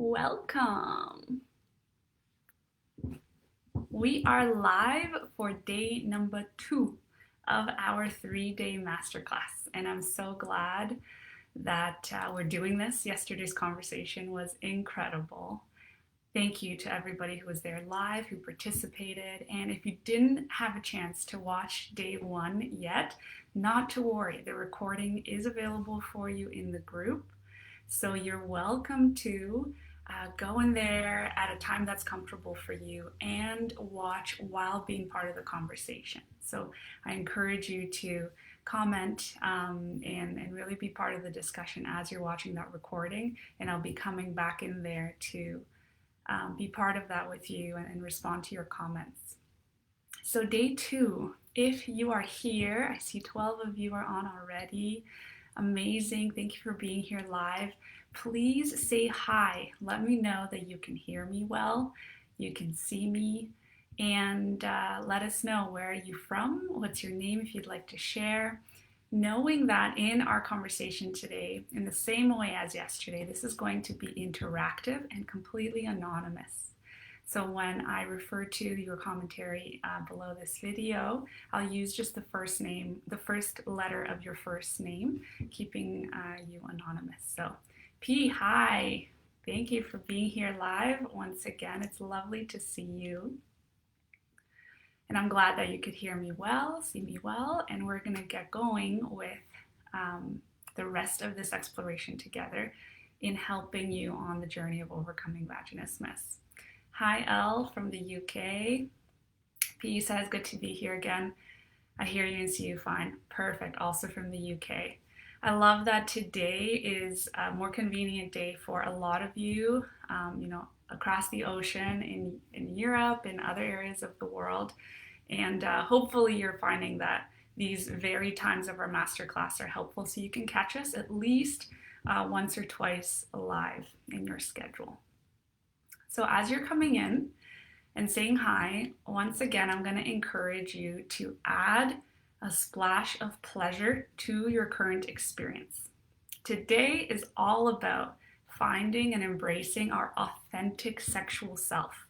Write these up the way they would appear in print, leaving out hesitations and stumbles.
Welcome. We are live for day number 2 of our 3-day masterclass, and I'm so glad that we're doing this. Yesterday's conversation was incredible. Thank you to everybody who was there live, who participated, and if you didn't have a chance to watch day 1 yet, not to worry, the recording is available for you in the group, so you're welcome to go in there at a time that's comfortable for you and watch while being part of the conversation. So I encourage you to comment and really be part of the discussion as you're watching that recording, and I'll be coming back in there to be part of that with you and respond to your comments. So day 2, if you are here, I see 12 of you are on already. Amazing. Thank you for being here live. Please say hi. Let me know that you can hear me well, you can see me, and let us know, where are you from? What's your name if you'd like to share? Knowing that in our conversation today, in the same way as yesterday, this is going to be interactive and completely anonymous. So when I refer to your commentary below this video, I'll use just the first name, the first letter of your first name, keeping you anonymous. So P, hi. Thank you for being here live once again. It's lovely to see you. And I'm glad that you could hear me well, see me well, and we're gonna get going with the rest of this exploration together in helping you on the journey of overcoming vaginismus. Hi, Elle from the UK. P says, good to be here again. I hear you and see you fine. Perfect, also from the UK. I love that today is a more convenient day for a lot of you, across the ocean in Europe and other areas of the world. And hopefully you're finding that these very times of our masterclass are helpful, so you can catch us at least once or twice live in your schedule. So as you're coming in and saying hi, once again, I'm going to encourage you to add a splash of pleasure to your current experience. Today is all about finding and embracing our authentic sexual self,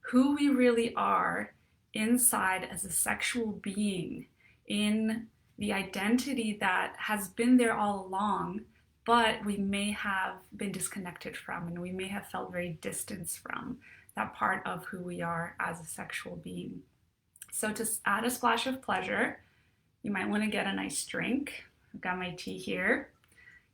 who we really are inside as a sexual being, in the identity that has been there all along, but we may have been disconnected from, and we may have felt very distanced from that part of who we are as a sexual being. So to add a splash of pleasure, you might want to get a nice drink. I've got my tea here.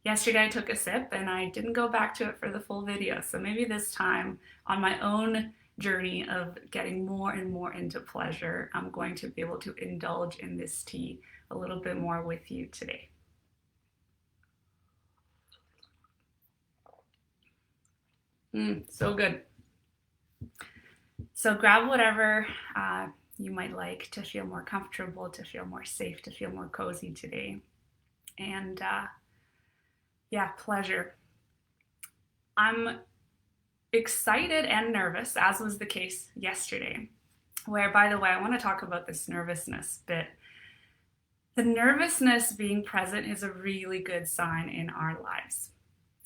Yesterday I took a sip and I didn't go back to it for the full video, so maybe this time on my own journey of getting more and more into pleasure, I'm going to be able to indulge in this tea a little bit more with you today. So good. So grab whatever you might like to feel more comfortable, to feel more safe, to feel more cozy today. And pleasure. I'm excited and nervous, as was the case yesterday, where, by the way, I want to talk about this nervousness bit. The nervousness being present is a really good sign in our lives.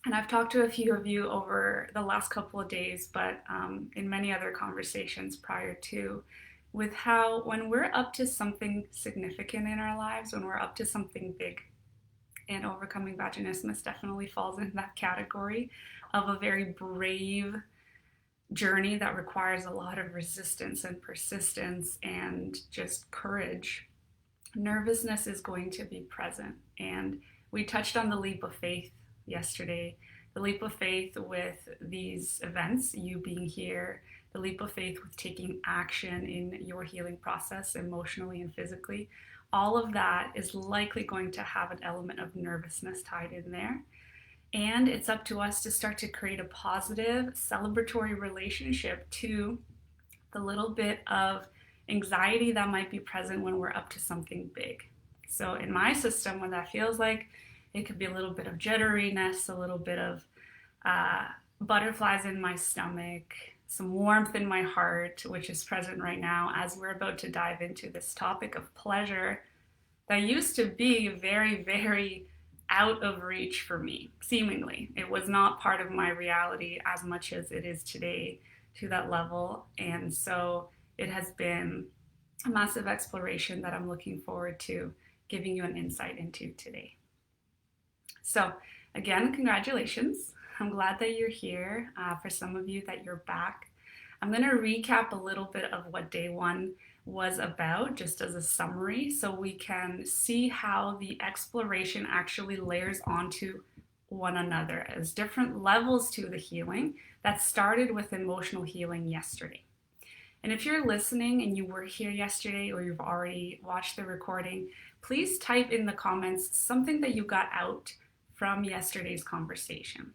And I've talked to a few of you over the last couple of days, but in many other conversations prior to, with how when we're up to something significant in our lives, when we're up to something big, and overcoming vaginismus definitely falls in that category of a very brave journey that requires a lot of resistance and persistence and just courage. Nervousness is going to be present. And we touched on the leap of faith yesterday, the leap of faith with these events, you being here, the leap of faith with taking action in your healing process emotionally and physically. All of that is likely going to have an element of nervousness tied in there. And it's up to us to start to create a positive, celebratory relationship to the little bit of anxiety that might be present when we're up to something big. So in my system, when that feels like, it could be a little bit of jitteriness, a little bit of butterflies in my stomach, some warmth in my heart, which is present right now as we're about to dive into this topic of pleasure that used to be very, very out of reach for me, seemingly. It was not part of my reality as much as it is today to that level. And so it has been a massive exploration that I'm looking forward to giving you an insight into today. So, again, congratulations. I'm glad that you're here. For some of you, that you're back. I'm going to recap a little bit of what day one was about, just as a summary, so we can see how the exploration actually layers onto one another as different levels to the healing that started with emotional healing yesterday. And if you're listening and you were here yesterday or you've already watched the recording, please type in the comments something that you got out from yesterday's conversation,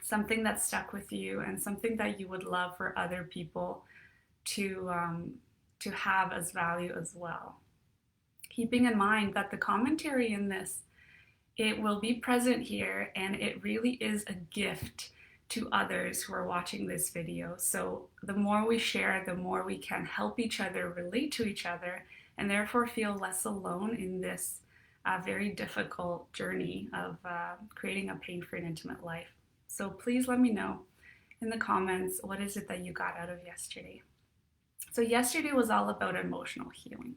something that stuck with you and something that you would love for other people to have as value as well. Keeping in mind that the commentary in this, it will be present here, and it really is a gift to others who are watching this video. So the more we share, the more we can help each other relate to each other, and therefore feel less alone in this very difficult journey of creating a pain-free and intimate life. So please let me know in the comments, what is it that you got out of yesterday? So yesterday was all about emotional healing.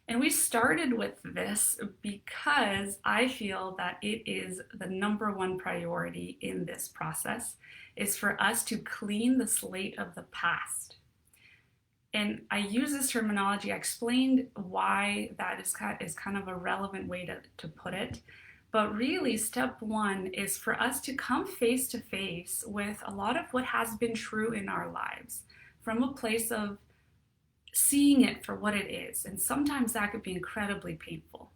And we started with this because I feel that it is the number one priority in this process, is for us to clean the slate of the past. And I use this terminology. I explained why that is kind of a relevant way to put it. But really, step one is for us to come face to face with a lot of what has been true in our lives from a place of seeing it for what it is. And sometimes that could be incredibly painful.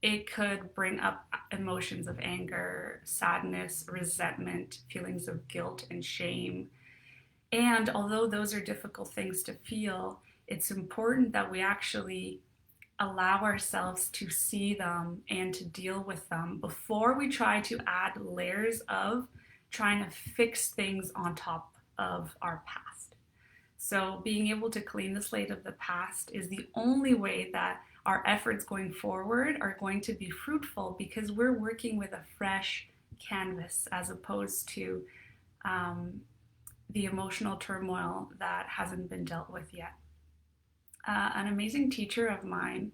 It could bring up emotions of anger, sadness, resentment, feelings of guilt and shame. And although those are difficult things to feel, it's important that we actually allow ourselves to see them and to deal with them before we try to add layers of trying to fix things on top of our past. So being able to clean the slate of the past is the only way that our efforts going forward are going to be fruitful, because we're working with a fresh canvas as opposed to the emotional turmoil that hasn't been dealt with yet. An amazing teacher of mine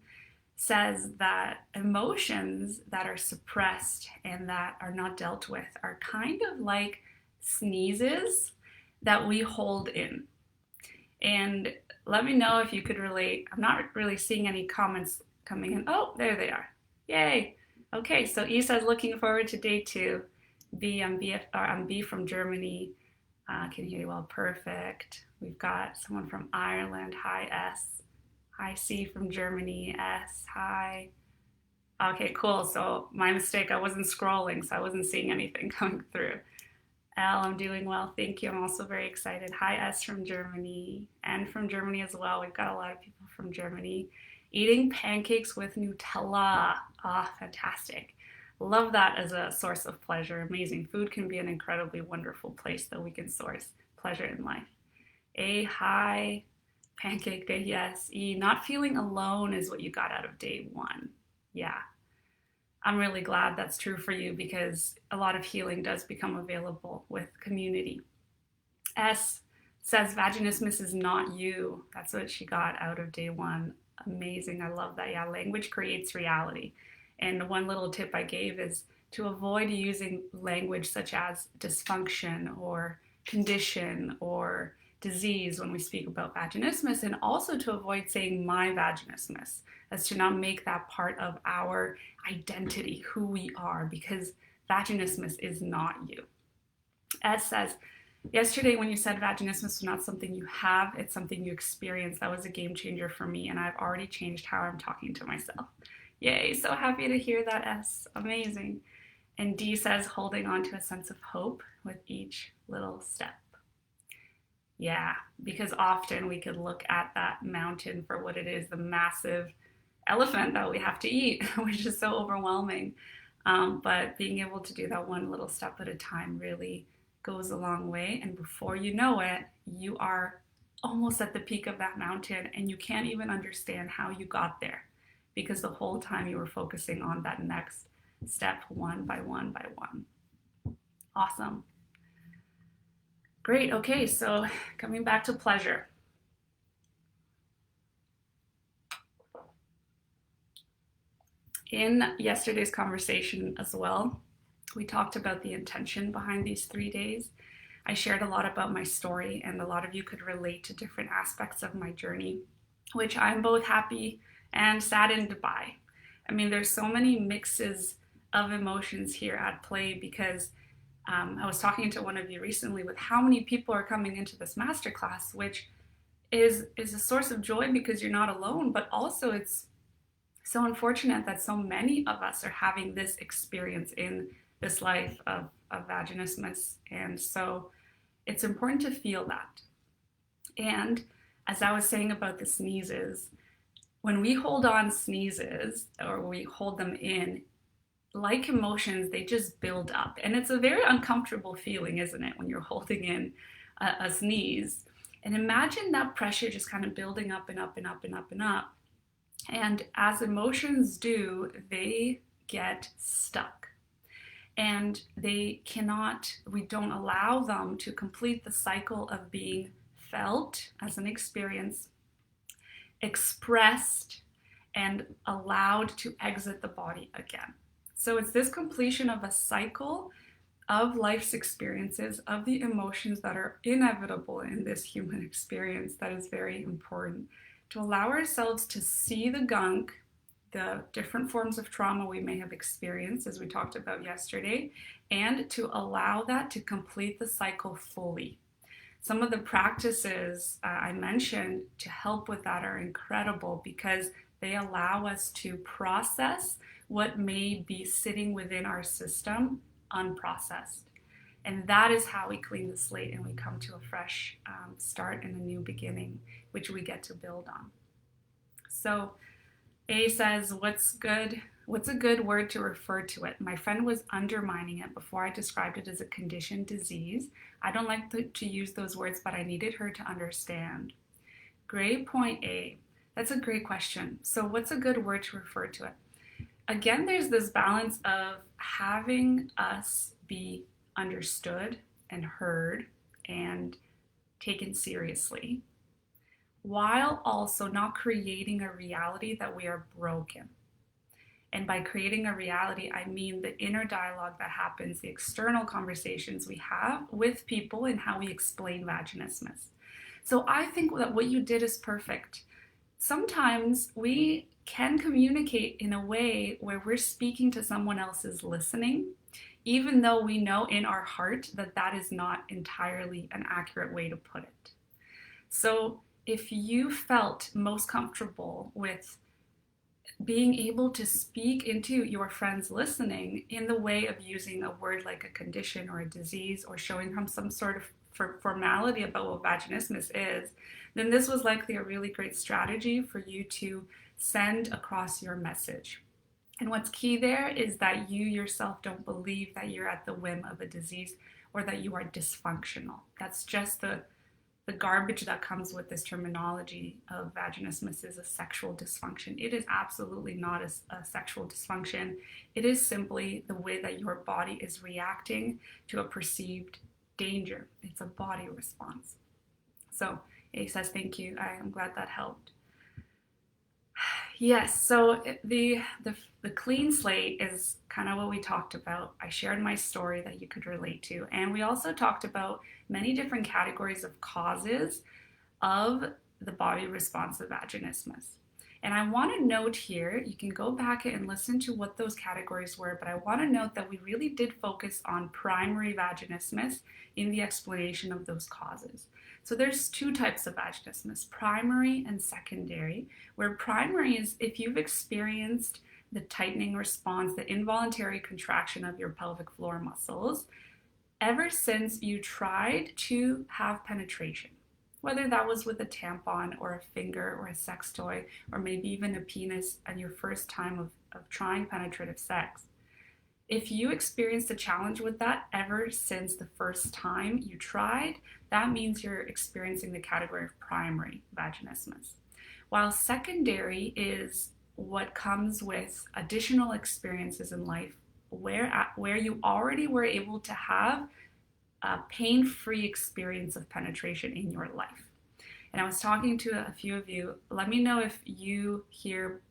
says that emotions that are suppressed and that are not dealt with are kind of like sneezes that we hold in. And let me know if you could relate. I'm not really seeing any comments coming in. Oh, there they are. Yay. Okay, so E says, looking forward to day two. I'm B from Germany. Can hear you well. Perfect. We've got someone from Ireland. Hi, S. Hi, C from Germany. S. Hi. Okay, cool. So my mistake. I wasn't scrolling, so I wasn't seeing anything coming through. L, I'm doing well. Thank you. I'm also very excited. Hi, S from Germany. N from Germany as well. We've got a lot of people from Germany. Eating pancakes with Nutella. Ah, fantastic. Love that as a source of pleasure. Amazing. Food can be an incredibly wonderful place that we can source pleasure in life. A, hi. Pancake day, yes. E, not feeling alone is what you got out of day one. Yeah. I'm really glad that's true for you, because a lot of healing does become available with community. S says, Vaginismus is not you. That's what she got out of day one. Amazing. I love that. Yeah, language creates reality. And one little tip I gave is to avoid using language such as dysfunction or condition or disease when we speak about vaginismus, and also to avoid saying my vaginismus, as to not make that part of our identity, who we are, because vaginismus is not you. S says, yesterday when you said vaginismus was not something you have, it's something you experience. That was a game changer for me, and I've already changed how I'm talking to myself. Yay, so happy to hear that, S. Amazing. And D says, holding on to a sense of hope with each little step. Yeah, because often we could look at that mountain for what it is, the massive elephant that we have to eat, which is so overwhelming. But being able to do that one little step at a time really goes a long way. And before you know it, you are almost at the peak of that mountain, and you can't even understand how you got there, because the whole time you were focusing on that next step one by one by one. Awesome. Great. Okay, so coming back to pleasure. In yesterday's conversation as well, we talked about the intention behind these 3 days. I shared a lot about my story, and a lot of you could relate to different aspects of my journey, which I'm both happy and saddened by. I mean, there's so many mixes of emotions here at play because I was talking to one of you recently with how many people are coming into this masterclass, which is a source of joy because you're not alone, but also it's so unfortunate that so many of us are having this experience in this life of vaginismus. And so it's important to feel that. And as I was saying about the sneezes, when we hold on sneezes or we hold them in, like emotions, they just build up. And it's a very uncomfortable feeling, isn't it, when you're holding in a sneeze? And imagine that pressure just kind of building up and up and up and up and up. And as emotions do, they get stuck. And we don't allow them to complete the cycle of being felt as an experience, expressed, and allowed to exit the body again. So it's this completion of a cycle of life's experiences, of the emotions that are inevitable in this human experience, that is very important. To allow ourselves to see the gunk, the different forms of trauma we may have experienced, as we talked about yesterday, and to allow that to complete the cycle fully. Some of the practices I mentioned to help with that are incredible because they allow us to process what may be sitting within our system unprocessed. And that is how we clean the slate and we come to a fresh start and a new beginning, which we get to build on. So A says, what's a good word to refer to it? My friend was undermining it before I described it as a conditioned disease. I don't like to use those words, but I needed her to understand. Great point, A. That's a great question. So what's a good word to refer to it? Again, there's this balance of having us be understood and heard and taken seriously, while also not creating a reality that we are broken. And by creating a reality, I mean the inner dialogue that happens, the external conversations we have with people and how we explain vaginismus. So I think that what you did is perfect. Sometimes we can communicate in a way where we're speaking to someone else's listening, even though we know in our heart that that is not entirely an accurate way to put it. So if you felt most comfortable with being able to speak into your friend's listening in the way of using a word like a condition or a disease or showing them some sort of formality about what vaginismus is, then this was likely a really great strategy for you to send across your message. And what's key there is that you yourself don't believe that you're at the whim of a disease or that you are dysfunctional. That's just the garbage that comes with this terminology of vaginismus is a sexual dysfunction. It is absolutely not a sexual dysfunction. It is simply the way that your body is reacting to a perceived danger. It's a body response. So A says, thank you. I am glad that helped. Yes, so the clean slate is kind of what we talked about. I shared my story that you could relate to. And we also talked about many different categories of causes of the body response of vaginismus. And I want to note here, you can go back and listen to what those categories were, but I want to note that we really did focus on primary vaginismus in the explanation of those causes. So there's two types of vaginismus, primary and secondary, where primary is if you've experienced the tightening response, the involuntary contraction of your pelvic floor muscles, ever since you tried to have penetration, whether that was with a tampon or a finger or a sex toy, or maybe even a penis at your first time of trying penetrative sex. If you experienced a challenge with that ever since the first time you tried, that means you're experiencing the category of primary vaginismus. While secondary is what comes with additional experiences in life where you already were able to have a pain-free experience of penetration in your life. And I was talking to a few of you. Let me know if you here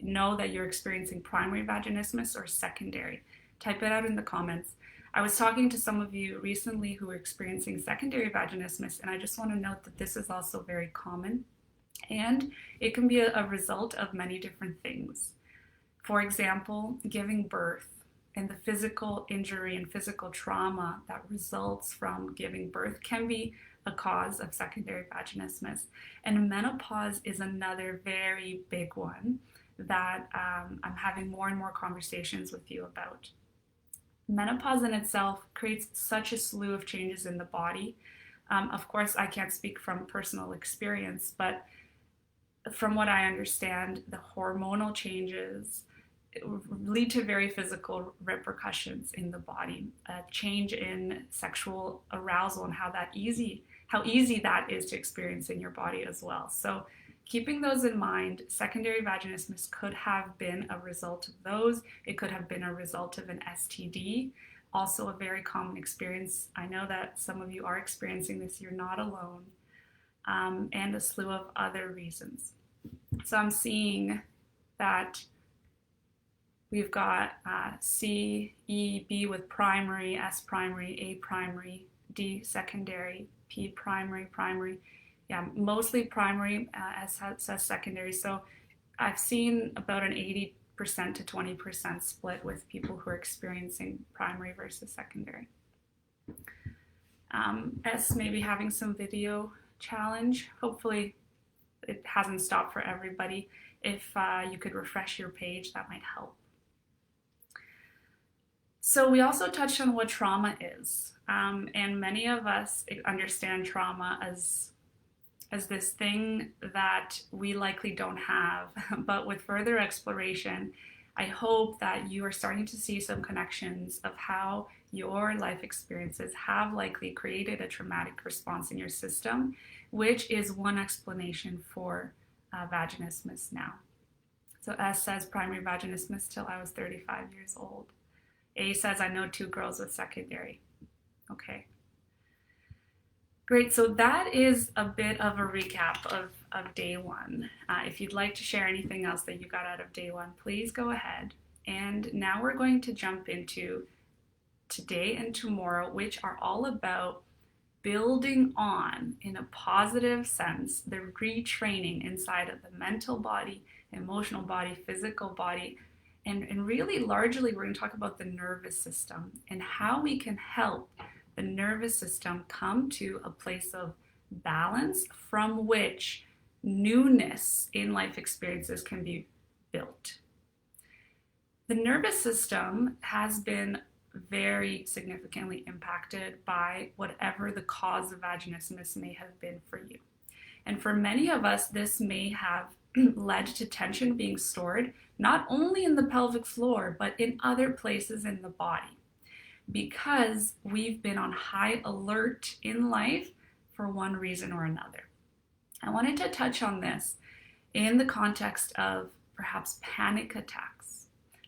know that you're experiencing primary vaginismus or secondary. Type it out in the comments. I was talking to some of you recently who were experiencing secondary vaginismus, and I just want to note that this is also very common, and it can be a result of many different things. For example, giving birth and the physical injury and physical trauma that results from giving birth can be a cause of secondary vaginismus. And menopause is another very big one that I'm having more and more conversations with you about. Menopause in itself creates such a slew of changes in the body. Of course, I can't speak from personal experience, but from what I understand, the hormonal changes lead to very physical repercussions in the body. A change in sexual arousal and how easy that is to experience in your body as well. So keeping those in mind, secondary vaginismus could have been a result of those. It could have been a result of an STD, also a very common experience. I know that some of you are experiencing this, you're not alone, and a slew of other reasons. So I'm seeing that we've got C, E, B with primary, S primary, A primary, D secondary, P primary, primary. Yeah, mostly primary, S says secondary. So I've seen about an 80% to 20% split with people who are experiencing primary versus secondary. S maybe having some video challenge. Hopefully it hasn't stopped for everybody. If you could refresh your page, that might help. So we also touched on what trauma is, and many of us understand trauma as this thing that we likely don't have, but with further exploration, I hope that you are starting to see some connections of how your life experiences have likely created a traumatic response in your system, which is one explanation for vaginismus now. So S says primary vaginismus till I was 35 years old. A says I know 2 girls with secondary. Okay. Great, so that is a bit of a recap of day 1. If you'd like to share anything else that you got out of day 1, please go ahead. And now we're going to jump into today and tomorrow, which are all about building on, in a positive sense, the retraining inside of the mental body, emotional body, physical body, and really largely we're going to talk about the nervous system and how we can help the nervous system come to a place of balance from which newness in life experiences can be built. The nervous system has been very significantly impacted by whatever the cause of vaginismus may have been for you. And for many of us, this may have led to tension being stored not only in the pelvic floor, but in other places in the body, because we've been on high alert in life for one reason or another. I wanted to touch on this in the context of perhaps panic attacks.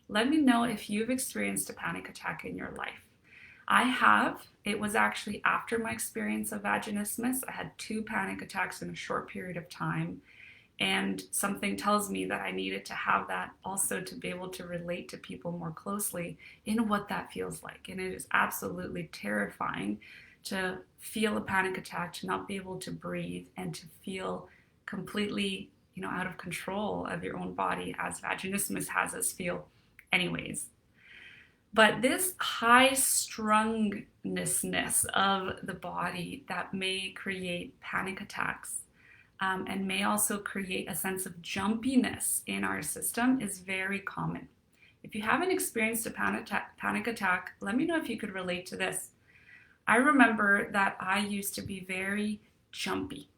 Let me know if you've experienced a panic attack in your life. I have. It was actually after my experience of vaginismus. I had 2 panic attacks in a short period of time. And something tells me that I needed to have that also to be able to relate to people more closely in what that feels like. And it is absolutely terrifying to feel a panic attack, to not be able to breathe, and to feel completely, out of control of your own body, as vaginismus has us feel anyways. But this high strungness of the body that may create panic attacks and may also create a sense of jumpiness in our system is very common. If you haven't experienced a panic attack, let me know if you could relate to this. I remember that I used to be very jumpy.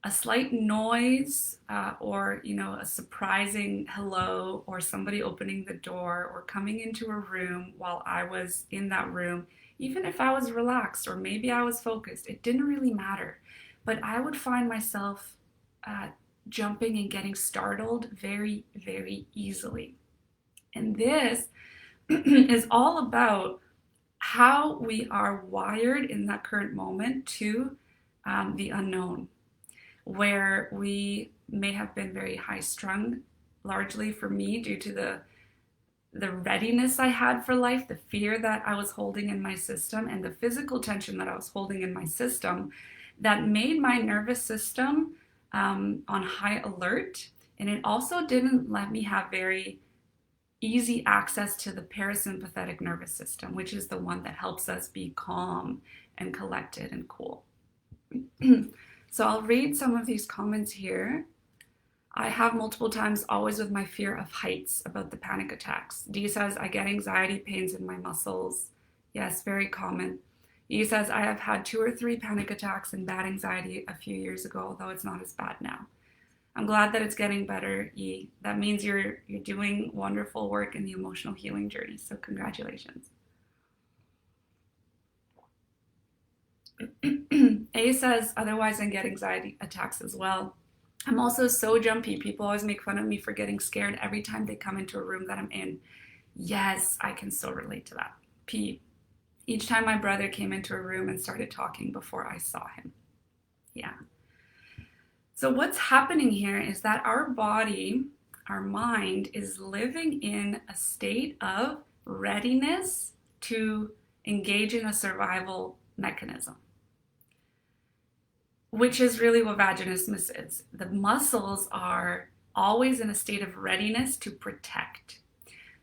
A slight noise or a surprising hello, or somebody opening the door or coming into a room while I was in that room, even if I was relaxed or maybe I was focused, it didn't really matter. But I would find myself jumping and getting startled very, very easily. And this is all about how we are wired in that current moment to the unknown, where we may have been very high strung, largely for me due to the readiness I had for life, the fear that I was holding in my system, and the physical tension that I was holding in my system that made my nervous system on high alert. And it also didn't let me have very easy access to the parasympathetic nervous system, which is the one that helps us be calm and collected and cool. So I'll read some of these comments here. I have multiple times, always with my fear of heights, about the panic attacks. D says, I get anxiety pains in my muscles. Yes, very common. E says, I have had 2 or 3 panic attacks and bad anxiety a few years ago, although it's not as bad now. I'm glad that it's getting better, E. That means you're doing wonderful work in the emotional healing journey, so congratulations. A says, otherwise I get anxiety attacks as well. I'm also so jumpy. People always make fun of me for getting scared every time they come into a room that I'm in. Yes, I can so relate to that. P, each time my brother came into a room and started talking before I saw him. Yeah. So what's happening here is that our body, our mind, is living in a state of readiness to engage in a survival mechanism, which is really what vaginismus is. The muscles are always in a state of readiness to protect.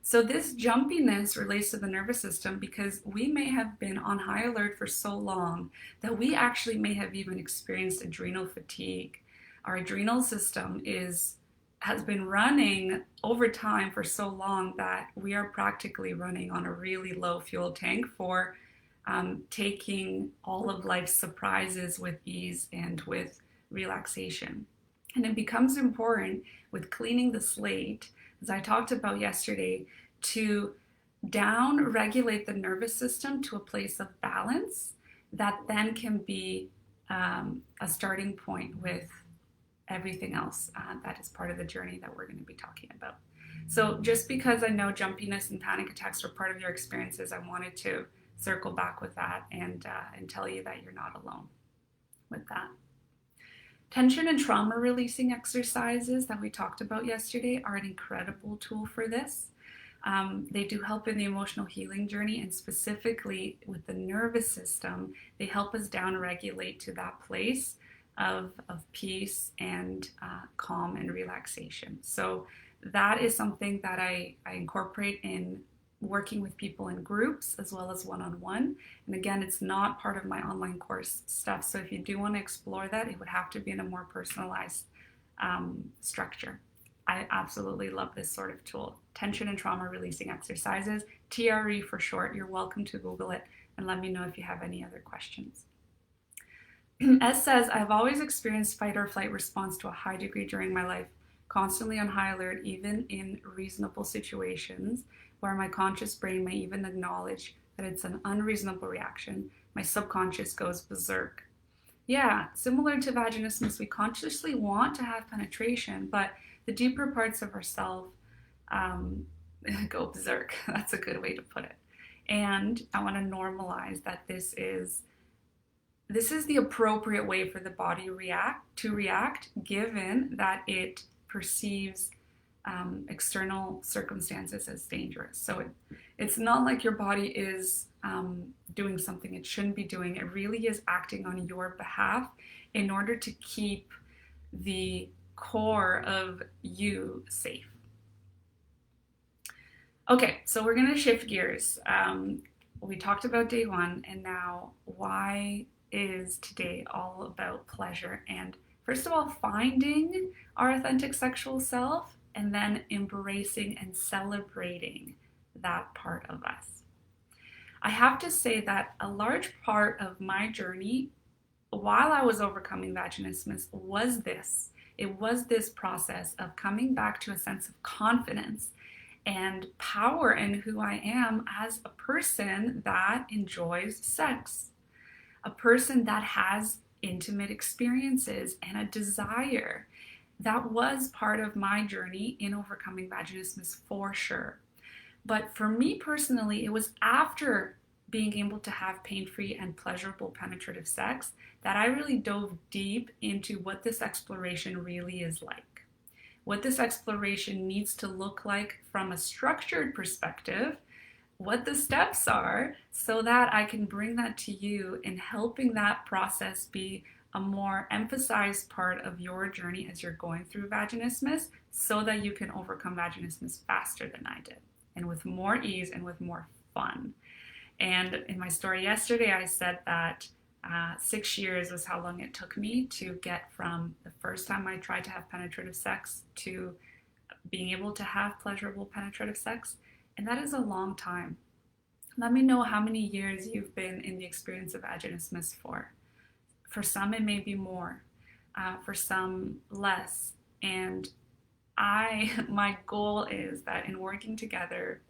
So this jumpiness relates to the nervous system because we may have been on high alert for so long that we actually may have even experienced adrenal fatigue. Our adrenal system has been running over time for so long that we are practically running on a really low fuel tank for taking all of life's surprises with ease and with relaxation. And it becomes important with cleaning the slate, as I talked about yesterday, to down regulate the nervous system to a place of balance that then can be a starting point with everything else that is part of the journey that we're going to be talking about. So just because I know jumpiness and panic attacks are part of your experiences, I wanted to circle back with that and tell you that you're not alone with that. Tension and trauma releasing exercises that we talked about yesterday are an incredible tool for this. They do help in the emotional healing journey, and specifically with the nervous system, they help us down regulate to that place of peace and calm and relaxation. So that is something that I incorporate in working with people in groups as well as one-on-one. And again, it's not part of my online course stuff. So if you do want to explore that, it would have to be in a more personalized structure. I absolutely love this sort of tool. Tension and trauma releasing exercises, TRE for short. You're welcome to Google it and let me know if you have any other questions. S says, I've always experienced fight or flight response to a high degree during my life, constantly on high alert, even in reasonable situations where my conscious brain may even acknowledge that it's an unreasonable reaction. My subconscious goes berserk. Yeah, similar to vaginismus, we consciously want to have penetration, but the deeper parts of ourselves go berserk. That's a good way to put it. And I want to normalize that this is the appropriate way for the body to react, given that it perceives external circumstances as dangerous. So it's not like your body is doing something it shouldn't be doing. It really is acting on your behalf in order to keep the core of you safe. Okay, so we're going to shift gears. We talked about day 1, and now why is today all about pleasure? And first of all, finding our authentic sexual self, and then embracing and celebrating that part of us. I have to say that a large part of my journey while I was overcoming vaginismus was this. It was this process of coming back to a sense of confidence and power in who I am as a person that enjoys sex, a person that has intimate experiences and a desire. That was part of my journey in overcoming vaginismus for sure. But for me personally, it was after being able to have pain-free and pleasurable penetrative sex that I really dove deep into what this exploration really is like. What this exploration needs to look like from a structured perspective, what the steps are, so that I can bring that to you in helping that process be a more emphasized part of your journey as you're going through vaginismus, so that you can overcome vaginismus faster than I did, and with more ease and with more fun. And in my story yesterday, I said that 6 years was how long it took me to get from the first time I tried to have penetrative sex to being able to have pleasurable penetrative sex. And that is a long time. Let me know how many years you've been in the experience of vaginismus for. For some, it may be more. For some, less. And my goal is that in working together,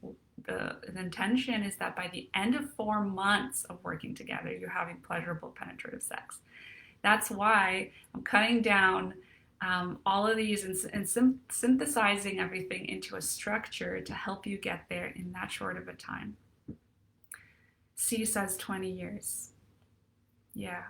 the intention is that by the end of 4 months of working together, you're having pleasurable penetrative sex. That's why I'm cutting down all of these and synthesizing everything into a structure to help you get there in that short of a time. C says 20 years. Yeah.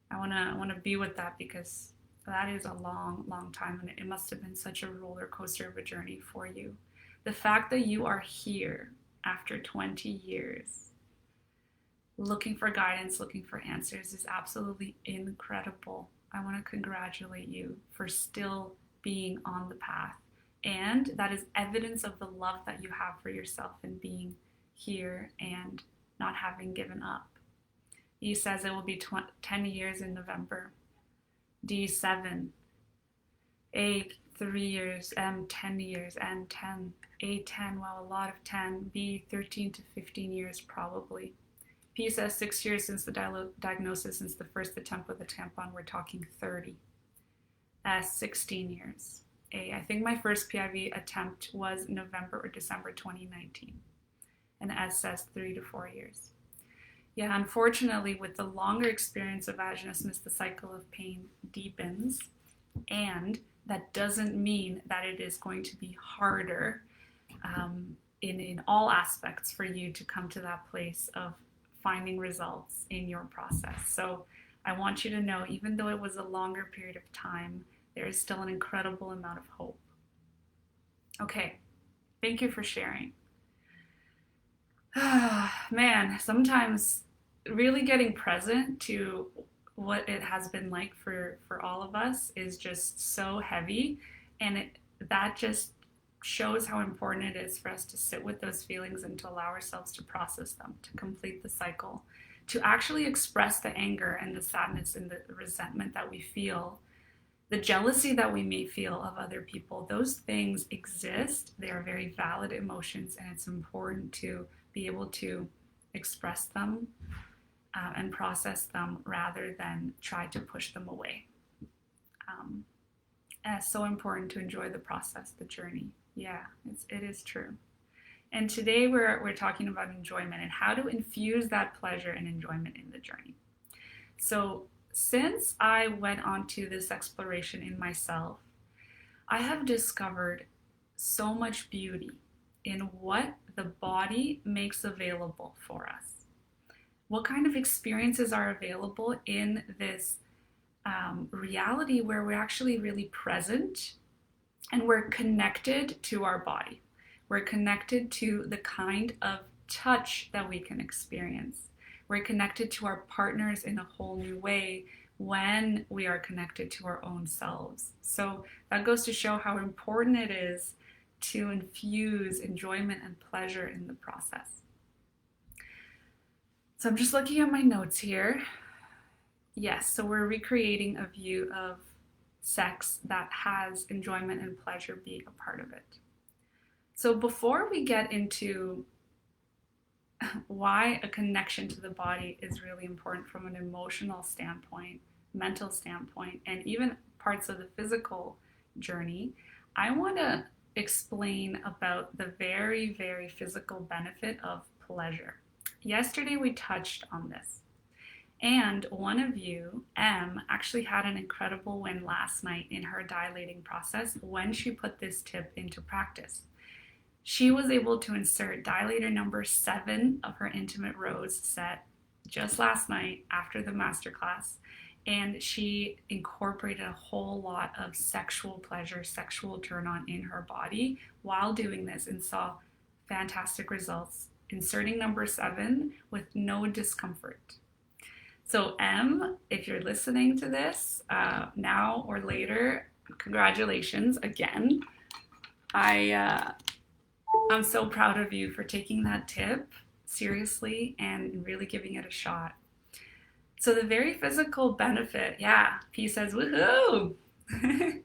I wanna be with that, because that is a long, long time, and it must have been such a roller coaster of a journey for you. The fact that you are here after 20 years, looking for guidance, looking for answers, is absolutely incredible. I want to congratulate you for still being on the path. And that is evidence of the love that you have for yourself and being here and not having given up. E says it will be 10 years in November. D, 7. A, 3 years. M, 10 years. N, 10. A, 10. Wow, a lot of 10. B, 13 to 15 years probably. P says 6 years since the diagnosis, since the first attempt with a tampon. We're talking 30. S, 16 years. A, I think my first PIV attempt was November or December 2019. And S says 3 to 4 years. Yeah, unfortunately, with the longer experience of vaginismus, the cycle of pain deepens, and that doesn't mean that it is going to be harder in all aspects for you to come to that place of finding results in your process. So I want you to know, even though it was a longer period of time, there is still an incredible amount of hope. Okay, thank you for sharing. Man, sometimes really getting present to what it has been like for all of us is just so heavy, and that just shows how important it is for us to sit with those feelings and to allow ourselves to process them, to complete the cycle, to actually express the anger and the sadness and the resentment that we feel, the jealousy that we may feel of other people. Those things exist. They are very valid emotions, and it's important to be able to express them and process them rather than try to push them away. And it's so important to enjoy the process, the journey. Yeah, it is true. And today we're talking about enjoyment and how to infuse that pleasure and enjoyment in the journey. So since I went on to this exploration in myself, I have discovered so much beauty in what the body makes available for us. What kind of experiences are available in this reality where we're actually really present and we're connected to our body. We're connected to the kind of touch that we can experience. We're connected to our partners in a whole new way when we are connected to our own selves. So that goes to show how important it is to infuse enjoyment and pleasure in the process. So I'm just looking at my notes here. Yes, so we're recreating a view of sex that has enjoyment and pleasure be a part of it. So before we get into why a connection to the body is really important from an emotional standpoint, mental standpoint, and even parts of the physical journey, I want to explain about the very, very physical benefit of pleasure. Yesterday we touched on this. And one of you, M, actually had an incredible win last night in her dilating process when she put this tip into practice. She was able to insert dilator number 7 of her intimate rose set just last night after the masterclass. And she incorporated a whole lot of sexual pleasure, sexual turn on in her body while doing this, and saw fantastic results inserting number 7 with no discomfort. So, M, if you're listening to this now or later, congratulations again. I'm so proud of you for taking that tip seriously and really giving it a shot. So the very physical benefit, yeah, P says, woohoo! The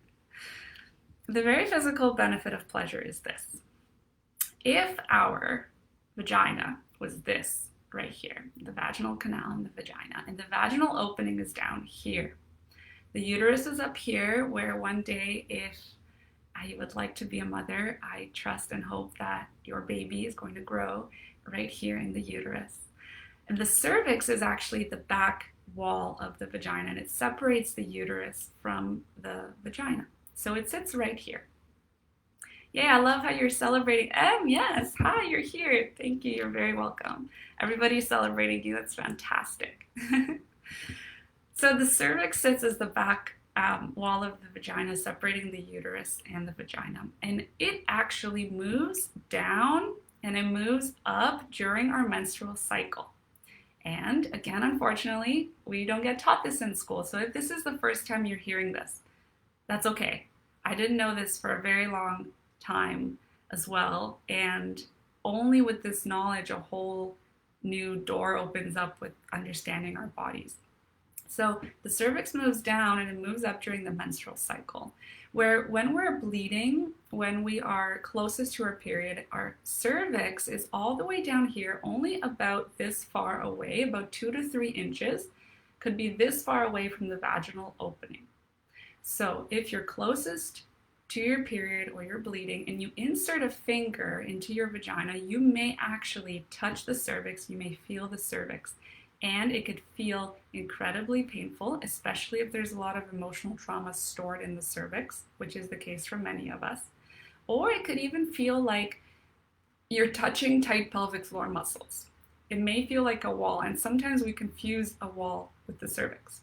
very physical benefit of pleasure is this. If our vagina was this right here, the vaginal canal and the vagina, and the vaginal opening is down here, the uterus is up here, where one day, if you would like to be a mother, I trust and hope that your baby is going to grow right here in the uterus. And the cervix is actually the back wall of the vagina, and it separates the uterus from the vagina. So it sits right here. Yeah, I love how you're celebrating. Yes, hi, you're here. Thank you, you're very welcome. Everybody's celebrating you, that's fantastic. So the cervix sits as the back wall of the vagina, separating the uterus and the vagina. And it actually moves down and it moves up during our menstrual cycle. And again, unfortunately, we don't get taught this in school. So if this is the first time you're hearing this, that's okay. I didn't know this for a very long time as well. And only with this knowledge, a whole new door opens up with understanding our bodies. So the cervix moves down and it moves up during the menstrual cycle, where when we're bleeding, when we are closest to our period, our cervix is all the way down here, only about this far away, about 2 to 3 inches, could be this far away from the vaginal opening. So if you're closest to your period or you're bleeding and you insert a finger into your vagina, you may actually touch the cervix, you may feel the cervix. And it could feel incredibly painful, especially if there's a lot of emotional trauma stored in the cervix, which is the case for many of us. Or it could even feel like you're touching tight pelvic floor muscles. It may feel like a wall, and sometimes we confuse a wall with the cervix.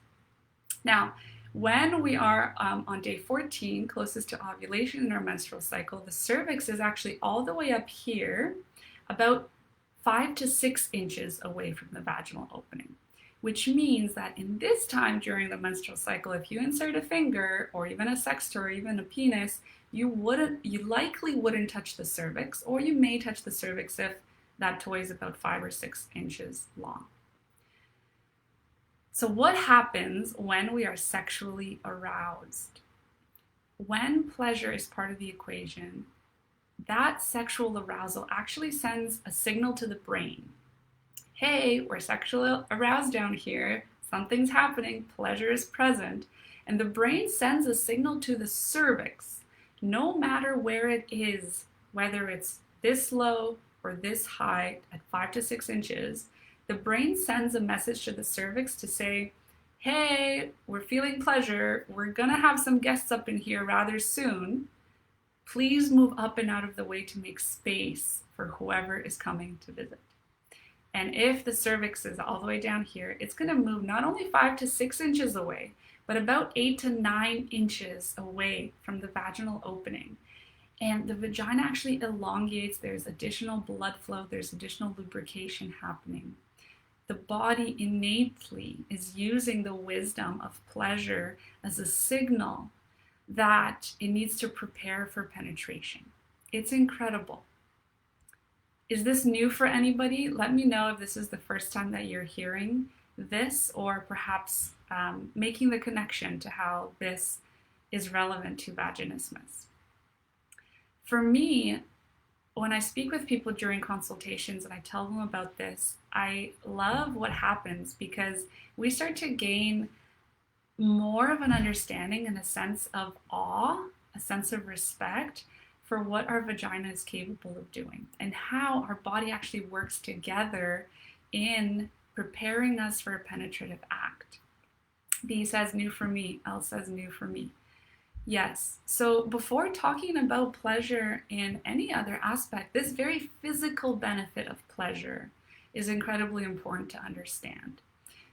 Now, when we are on day 14, closest to ovulation in our menstrual cycle, the cervix is actually all the way up here, about 5 to 6 inches away from the vaginal opening, which means that in this time during the menstrual cycle, if you insert a finger or even a sextoy or even a penis, you likely wouldn't touch the cervix, or you may touch the cervix if that toy is about 5 or 6 inches long. So what happens when we are sexually aroused? When pleasure is part of the equation, that sexual arousal actually sends a signal to the brain. Hey, we're sexually aroused down here. Something's happening. Pleasure is present. And the brain sends a signal to the cervix, no matter where it is, whether it's this low or this high at 5 to 6 inches. The brain sends a message to the cervix to say, hey, we're feeling pleasure. We're going to have some guests up in here rather soon. Please move up and out of the way to make space for whoever is coming to visit. And if the cervix is all the way down here, it's going to move not only 5 to 6 inches away, but about 8 to 9 inches away from the vaginal opening. And the vagina actually elongates. There's additional blood flow. There's additional lubrication happening. The body innately is using the wisdom of pleasure as a signal that it needs to prepare for penetration. It's incredible. Is this new for anybody? Let me know if this is the first time that you're hearing this, or perhaps making the connection to how this is relevant to vaginismus. For me, when I speak with people during consultations and I tell them about this, I love what happens because we start to gain more of an understanding and a sense of awe, a sense of respect for what our vagina is capable of doing and how our body actually works together in preparing us for a penetrative act. B says new for me, L says new for me. Yes. So before talking about pleasure in any other aspect, this very physical benefit of pleasure is incredibly important to understand.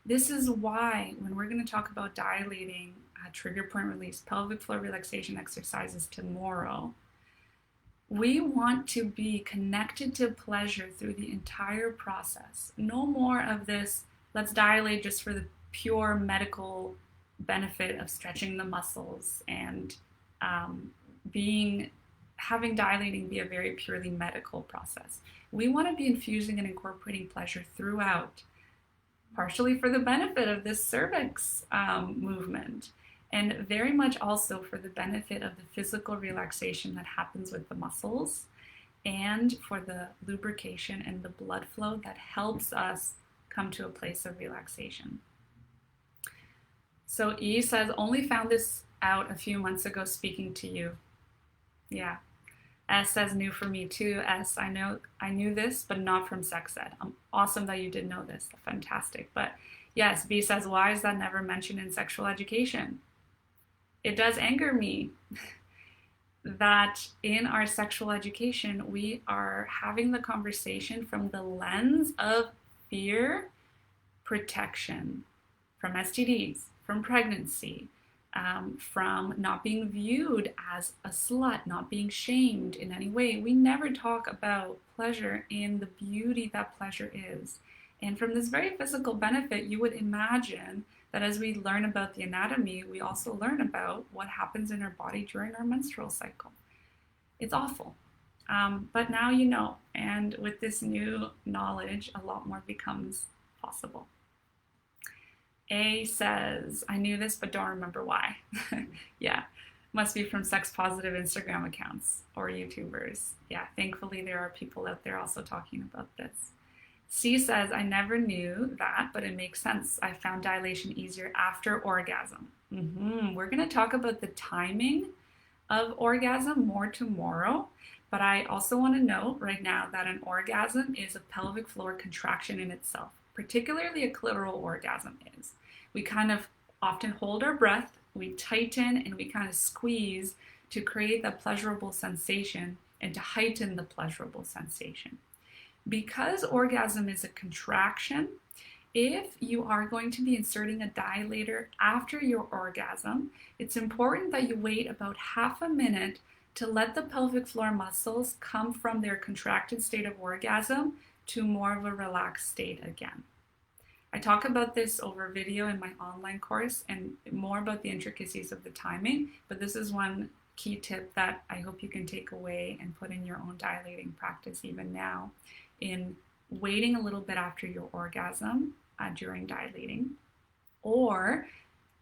This is why, when we're going to talk about dilating, trigger point release, pelvic floor relaxation exercises tomorrow, we want to be connected to pleasure through the entire process. No more of this, let's dilate just for the pure medical benefit of stretching the muscles and um, being having dilating be a very purely medical process. We want to be infusing and incorporating pleasure throughout, partially for the benefit of this cervix movement, and very much also for the benefit of the physical relaxation that happens with the muscles, and for the lubrication and the blood flow that helps us come to a place of relaxation. So E says, only found this out a few months ago speaking to you. Yeah. S says, new for me too. S, I knew this, but not from sex ed. Awesome that you did know this. Fantastic. But yes, B says, why is that never mentioned in sexual education? It does anger me that in our sexual education, we are having the conversation from the lens of fear, protection from STDs, from pregnancy, from not being viewed as a slut, not being shamed in any way. We never talk about pleasure in the beauty that pleasure is. And from this very physical benefit, you would imagine that as we learn about the anatomy, we also learn about what happens in our body during our menstrual cycle. It's awful. But now you know, and with this new knowledge, a lot more becomes possible. A says, I knew this but don't remember why. Yeah, must be from sex positive Instagram accounts or YouTubers. Yeah, thankfully there are people out there also talking about this. C says, I never knew that, but it makes sense. I found dilation easier after orgasm. We're going to talk about the timing of orgasm more tomorrow, but I also want to note right now that an orgasm is a pelvic floor contraction in itself, particularly a clitoral orgasm is. We kind of often hold our breath, we tighten, and we kind of squeeze to create that pleasurable sensation and to heighten the pleasurable sensation. Because orgasm is a contraction, if you are going to be inserting a dilator after your orgasm, it's important that you wait about half a minute to let the pelvic floor muscles come from their contracted state of orgasm to more of a relaxed state again. I talk about this over video in my online course and more about the intricacies of the timing, but this is one key tip that I hope you can take away and put in your own dilating practice even now, in waiting a little bit after your orgasm during dilating, or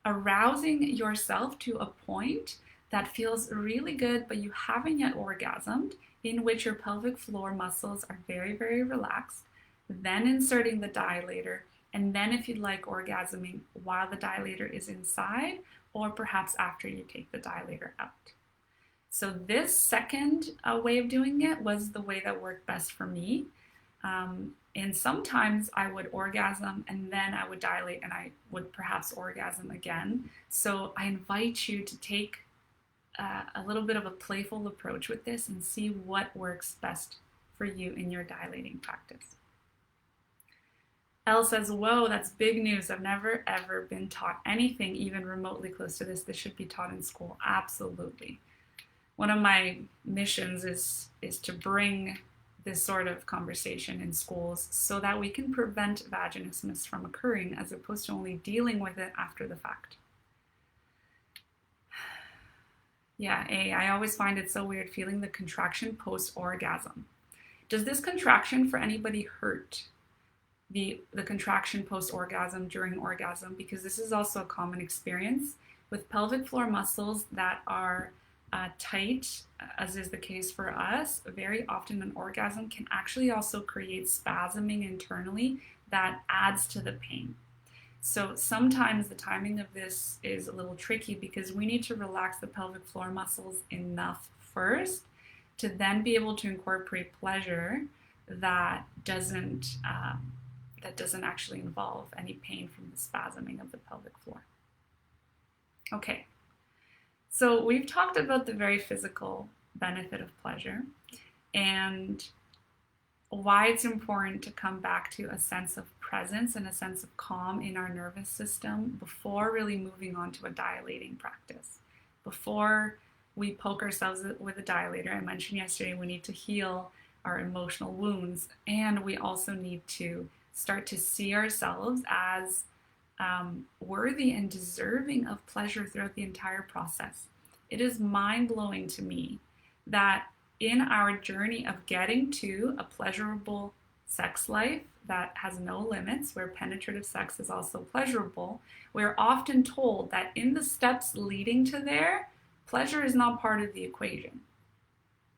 arousing yourself to a point that feels really good but you haven't yet orgasmed, in which your pelvic floor muscles are very, very relaxed, then inserting the dilator, and then if you'd like, orgasming while the dilator is inside, or perhaps after you take the dilator out. So this second way of doing it was the way that worked best for me. And sometimes I would orgasm and then I would dilate and I would perhaps orgasm again. So I invite you to take a little bit of a playful approach with this and see what works best for you in your dilating practice. Elle says, whoa, that's big news. I've never ever been taught anything even remotely close to this. This should be taught in school. Absolutely. One of my missions is to bring this sort of conversation in schools so that we can prevent vaginismus from occurring as opposed to only dealing with it after the fact. Yeah, I always find it so weird feeling the contraction post-orgasm. Does this contraction for anybody hurt? The contraction post-orgasm during orgasm, because this is also a common experience with pelvic floor muscles that are tight, as is the case for us. Very often an orgasm can actually also create spasming internally that adds to the pain. So sometimes the timing of this is a little tricky because we need to relax the pelvic floor muscles enough first to then be able to incorporate pleasure that doesn't actually involve any pain from the spasming of the pelvic floor. Okay, So we've talked about the very physical benefit of pleasure and why it's important to come back to a sense of presence and a sense of calm in our nervous system before really moving on to a dilating practice. Before we poke ourselves with a dilator, I mentioned yesterday we need to heal our emotional wounds, and we also need to start to see ourselves as worthy and deserving of pleasure throughout the entire process. It is mind-blowing to me that in our journey of getting to a pleasurable sex life that has no limits, where penetrative sex is also pleasurable, we're often told that in the steps leading to there, pleasure is not part of the equation.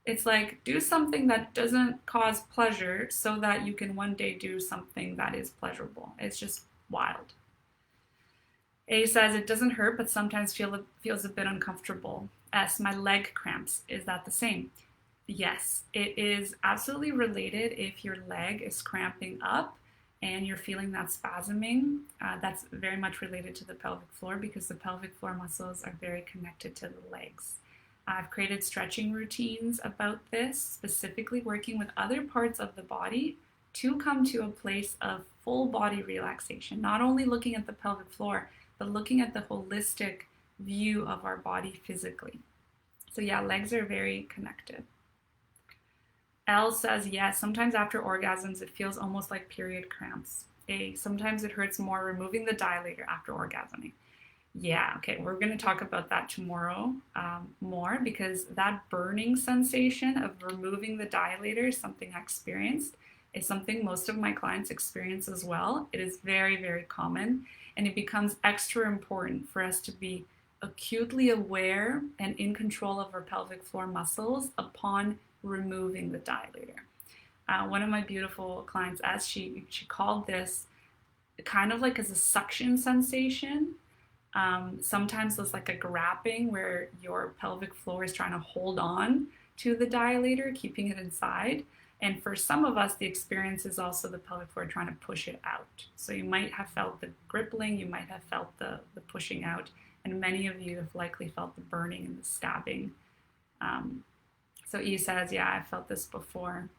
It's like, do something that doesn't cause pleasure so that you can one day do something that is pleasurable. It's just wild. A says it doesn't hurt, but sometimes feels a bit uncomfortable. S, my leg cramps. Is that the same? Yes, it is absolutely related. If your leg is cramping up and you're feeling that spasming, that's very much related to the pelvic floor because the pelvic floor muscles are very connected to the legs. I've created stretching routines about this, specifically working with other parts of the body to come to a place of full body relaxation, not only looking at the pelvic floor, but looking at the holistic view of our body physically. So yeah, legs are very connected. L says, yes, sometimes after orgasms, it feels almost like period cramps. A, sometimes it hurts more removing the dilator after orgasming. Yeah, okay, we're going to talk about that tomorrow more because that burning sensation of removing the dilator is something I experienced. It's something most of my clients experience as well. It is very, very common, and it becomes extra important for us to be acutely aware and in control of our pelvic floor muscles upon removing the dilator. One of my beautiful clients, as she called this kind of like as a suction sensation. Sometimes there's like a grabbing where your pelvic floor is trying to hold on to the dilator, keeping it inside. And for some of us, the experience is also the pelvic floor trying to push it out. So you might have felt the gripping, you might have felt the pushing out, and many of you have likely felt the burning and the stabbing. So E says, yeah, I felt this before.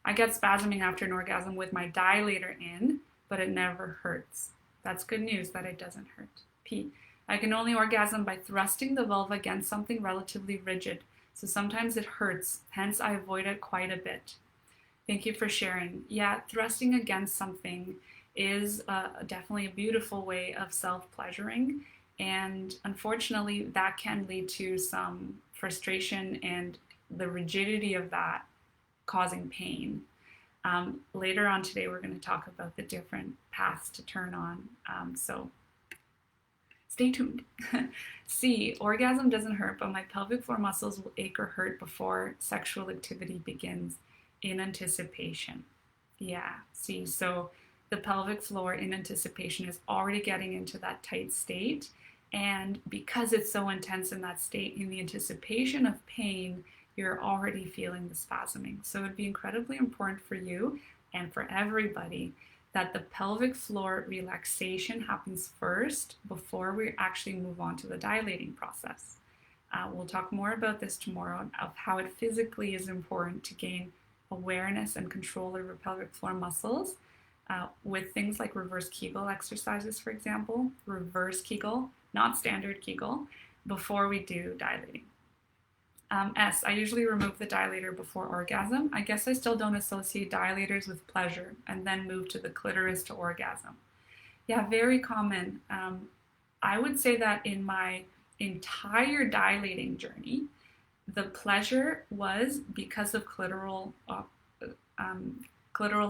I get spasming after an orgasm with my dilator in, but it never hurts. That's good news that it doesn't hurt. P, I can only orgasm by thrusting the vulva against something relatively rigid, so sometimes it hurts, hence I avoid it quite a bit. Thank you for sharing. Yeah, thrusting against something is definitely a beautiful way of self-pleasuring, and unfortunately that can lead to some frustration and the rigidity of that causing pain. Later on today, we're going to talk about the different paths to turn on. So stay tuned. C, orgasm doesn't hurt, but my pelvic floor muscles will ache or hurt before sexual activity begins in anticipation. Yeah, see, so the pelvic floor in anticipation is already getting into that tight state. And because it's so intense in that state, in the anticipation of pain, you're already feeling the spasming. So it'd be incredibly important for you and for everybody that the pelvic floor relaxation happens first before we actually move on to the dilating process. We'll talk more about this tomorrow of how it physically is important to gain awareness and control over pelvic floor muscles with things like reverse Kegel exercises, for example, reverse Kegel, not standard Kegel, before we do dilating. S, I usually remove the dilator before orgasm. I guess I still don't associate dilators with pleasure and then move to the clitoris to orgasm. Yeah, very common. I would say that in my entire dilating journey, the pleasure was because of clitoral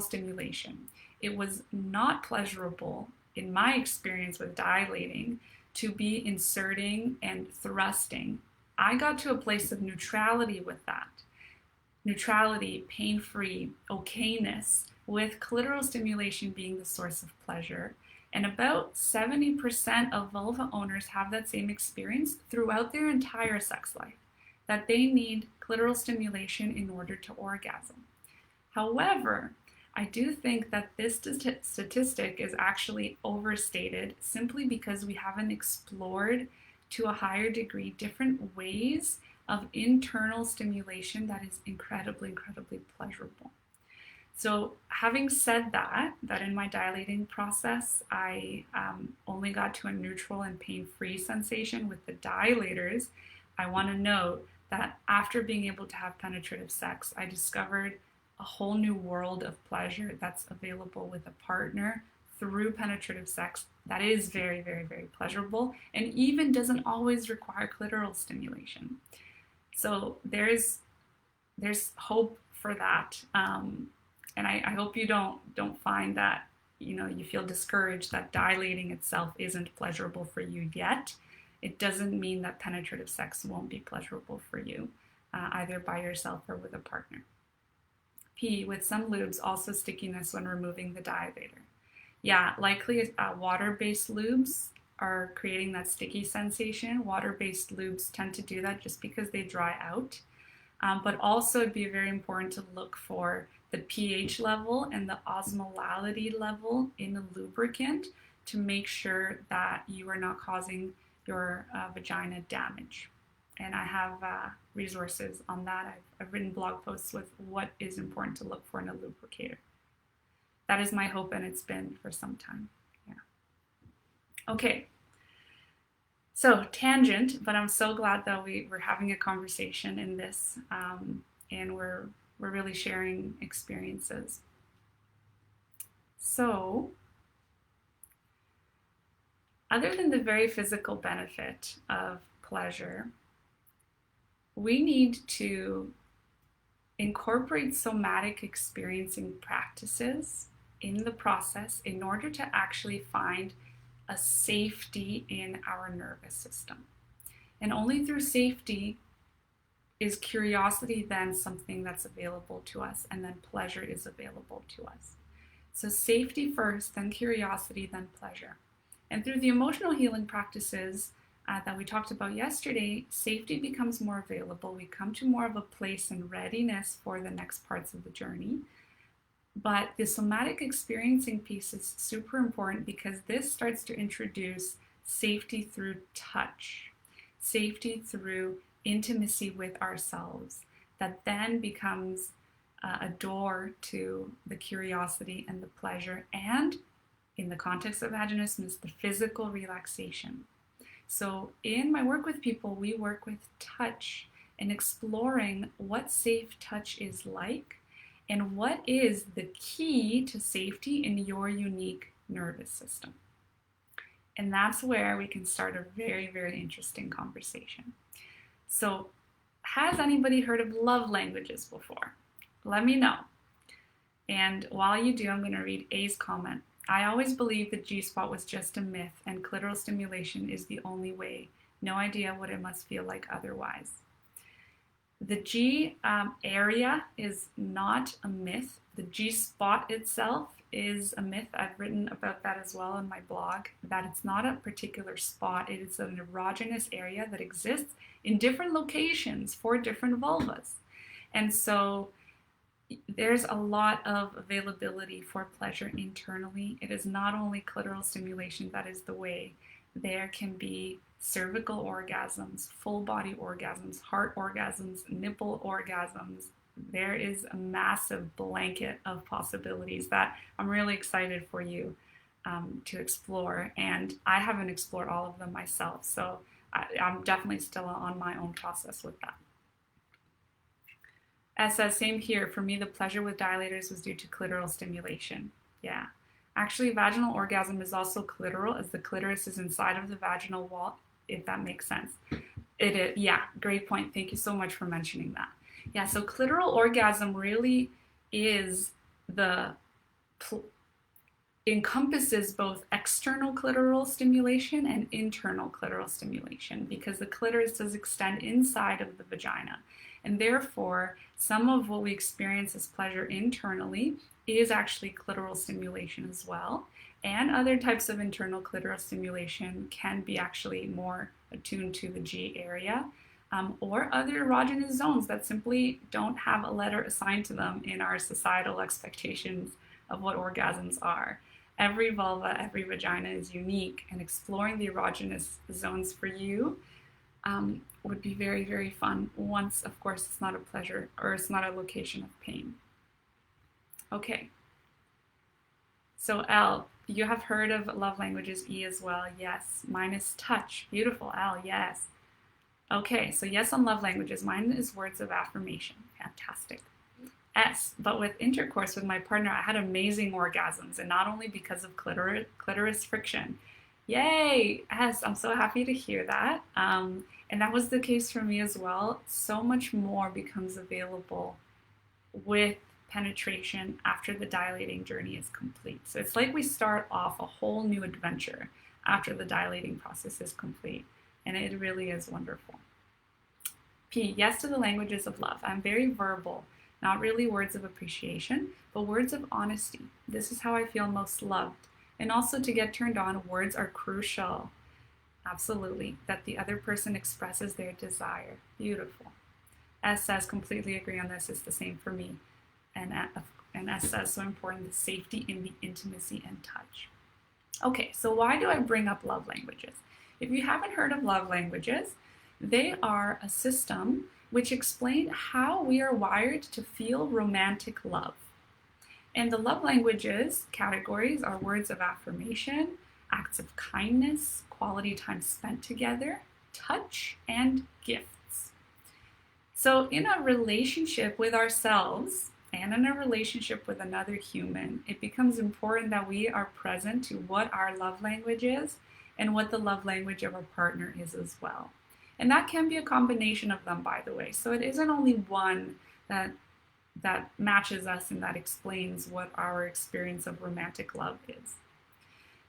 stimulation. It was not pleasurable, in my experience with dilating, to be inserting and thrusting. I got to a place of neutrality with that. Neutrality, pain-free, okayness, with clitoral stimulation being the source of pleasure. And about 70% of vulva owners have that same experience throughout their entire sex life, that they need clitoral stimulation in order to orgasm. However, I do think that this statistic is actually overstated simply because we haven't explored to a higher degree different ways of internal stimulation that is incredibly, incredibly pleasurable. So having said that in my dilating process, I only got to a neutral and pain-free sensation with the dilators, I want to note that after being able to have penetrative sex, I discovered a whole new world of pleasure that's available with a partner through penetrative sex that is very, very, very pleasurable and even doesn't always require clitoral stimulation. So there's hope for that. And I hope you don't find that, you feel discouraged that dilating itself isn't pleasurable for you yet. It doesn't mean that penetrative sex won't be pleasurable for you, either by yourself or with a partner. P, with some lubes, also stickiness when removing the dilator. Yeah, likely water-based lubes are creating that sticky sensation. Water-based lubes tend to do that just because they dry out. But also it'd be very important to look for the pH level and the osmolality level in the lubricant to make sure that you are not causing your vagina damage. And I have resources on that. I've written blog posts with what is important to look for in a lubricator. That is my hope, and it's been for some time. Yeah. Okay. So tangent, but I'm so glad that we're having a conversation in this, and we're really sharing experiences. So, other than the very physical benefit of pleasure, we need to incorporate somatic experiencing practices in the process in order to actually find a safety in our nervous system. And only through safety is curiosity then something that's available to us, and then pleasure is available to us. So safety first, then curiosity, then pleasure. And through the emotional healing practices that we talked about yesterday, safety becomes more available. We come to more of a place and readiness for the next parts of the journey. But the somatic experiencing piece is super important because this starts to introduce safety through touch, safety through intimacy with ourselves, that then becomes a door to the curiosity and the pleasure, and in the context of vaginismus, the physical relaxation. So in my work with people, we work with touch and exploring what safe touch is like and what is the key to safety in your unique nervous system. And that's where we can start a very, very interesting conversation. So, has anybody heard of love languages before? Let me know. And while you do, I'm going to read A's comment. I always believed that G-spot was just a myth and clitoral stimulation is the only way. No idea what it must feel like otherwise. The G area is not a myth. The G-spot itself is a myth. I've written about that as well in my blog, that it's not a particular spot. It is an erogenous area that exists in different locations for different vulvas. And so there's a lot of availability for pleasure internally. It is not only clitoral stimulation that is the way. There can be cervical orgasms, full body orgasms, heart orgasms, nipple orgasms. There is a massive blanket of possibilities that I'm really excited for you to explore. And I haven't explored all of them myself, so I'm definitely still on my own process with that. As says, same here. For me, the pleasure with dilators was due to clitoral stimulation. Yeah. Actually, vaginal orgasm is also clitoral, as the clitoris is inside of the vaginal wall, if that makes sense. It is, yeah, great point. Thank you so much for mentioning that. Yeah, so clitoral orgasm really is encompasses both external clitoral stimulation and internal clitoral stimulation, because the clitoris does extend inside of the vagina. And therefore, some of what we experience as pleasure internally is actually clitoral stimulation as well. And other types of internal clitoral stimulation can be actually more attuned to the G area, or other erogenous zones that simply don't have a letter assigned to them in our societal expectations of what orgasms are. Every vulva, every vagina is unique, and exploring the erogenous zones for you would be very, very fun. Once, of course, it's not a pleasure or it's not a location of pain. Okay. So L, you have heard of love languages. E as well. Yes. Mine is touch. Beautiful. L, yes. Okay, so yes on love languages. Mine is words of affirmation. Fantastic. S, but with intercourse with my partner, I had amazing orgasms, and not only because of clitoris friction. Yay! S, I'm so happy to hear that. And that was the case for me as well. So much more becomes available with penetration after the dilating journey is complete. So it's like we start off a whole new adventure after the dilating process is complete. And it really is wonderful. P, yes to the languages of love. I'm very verbal, not really words of appreciation, but words of honesty. This is how I feel most loved. And also to get turned on, words are crucial. Absolutely. That the other person expresses their desire. Beautiful. S says, completely agree on this. It's the same for me. And S says, so important, the safety in the intimacy and touch. Okay, so why do I bring up love languages? If you haven't heard of love languages, they are a system which explain how we are wired to feel romantic love. And the love languages categories are words of affirmation, acts of kindness, quality time spent together, touch, and gifts. So in a relationship with ourselves and in a relationship with another human, it becomes important that we are present to what our love language is and what the love language of our partner is as well. And that can be a combination of them, by the way. So it isn't only one that matches us and that explains what our experience of romantic love is.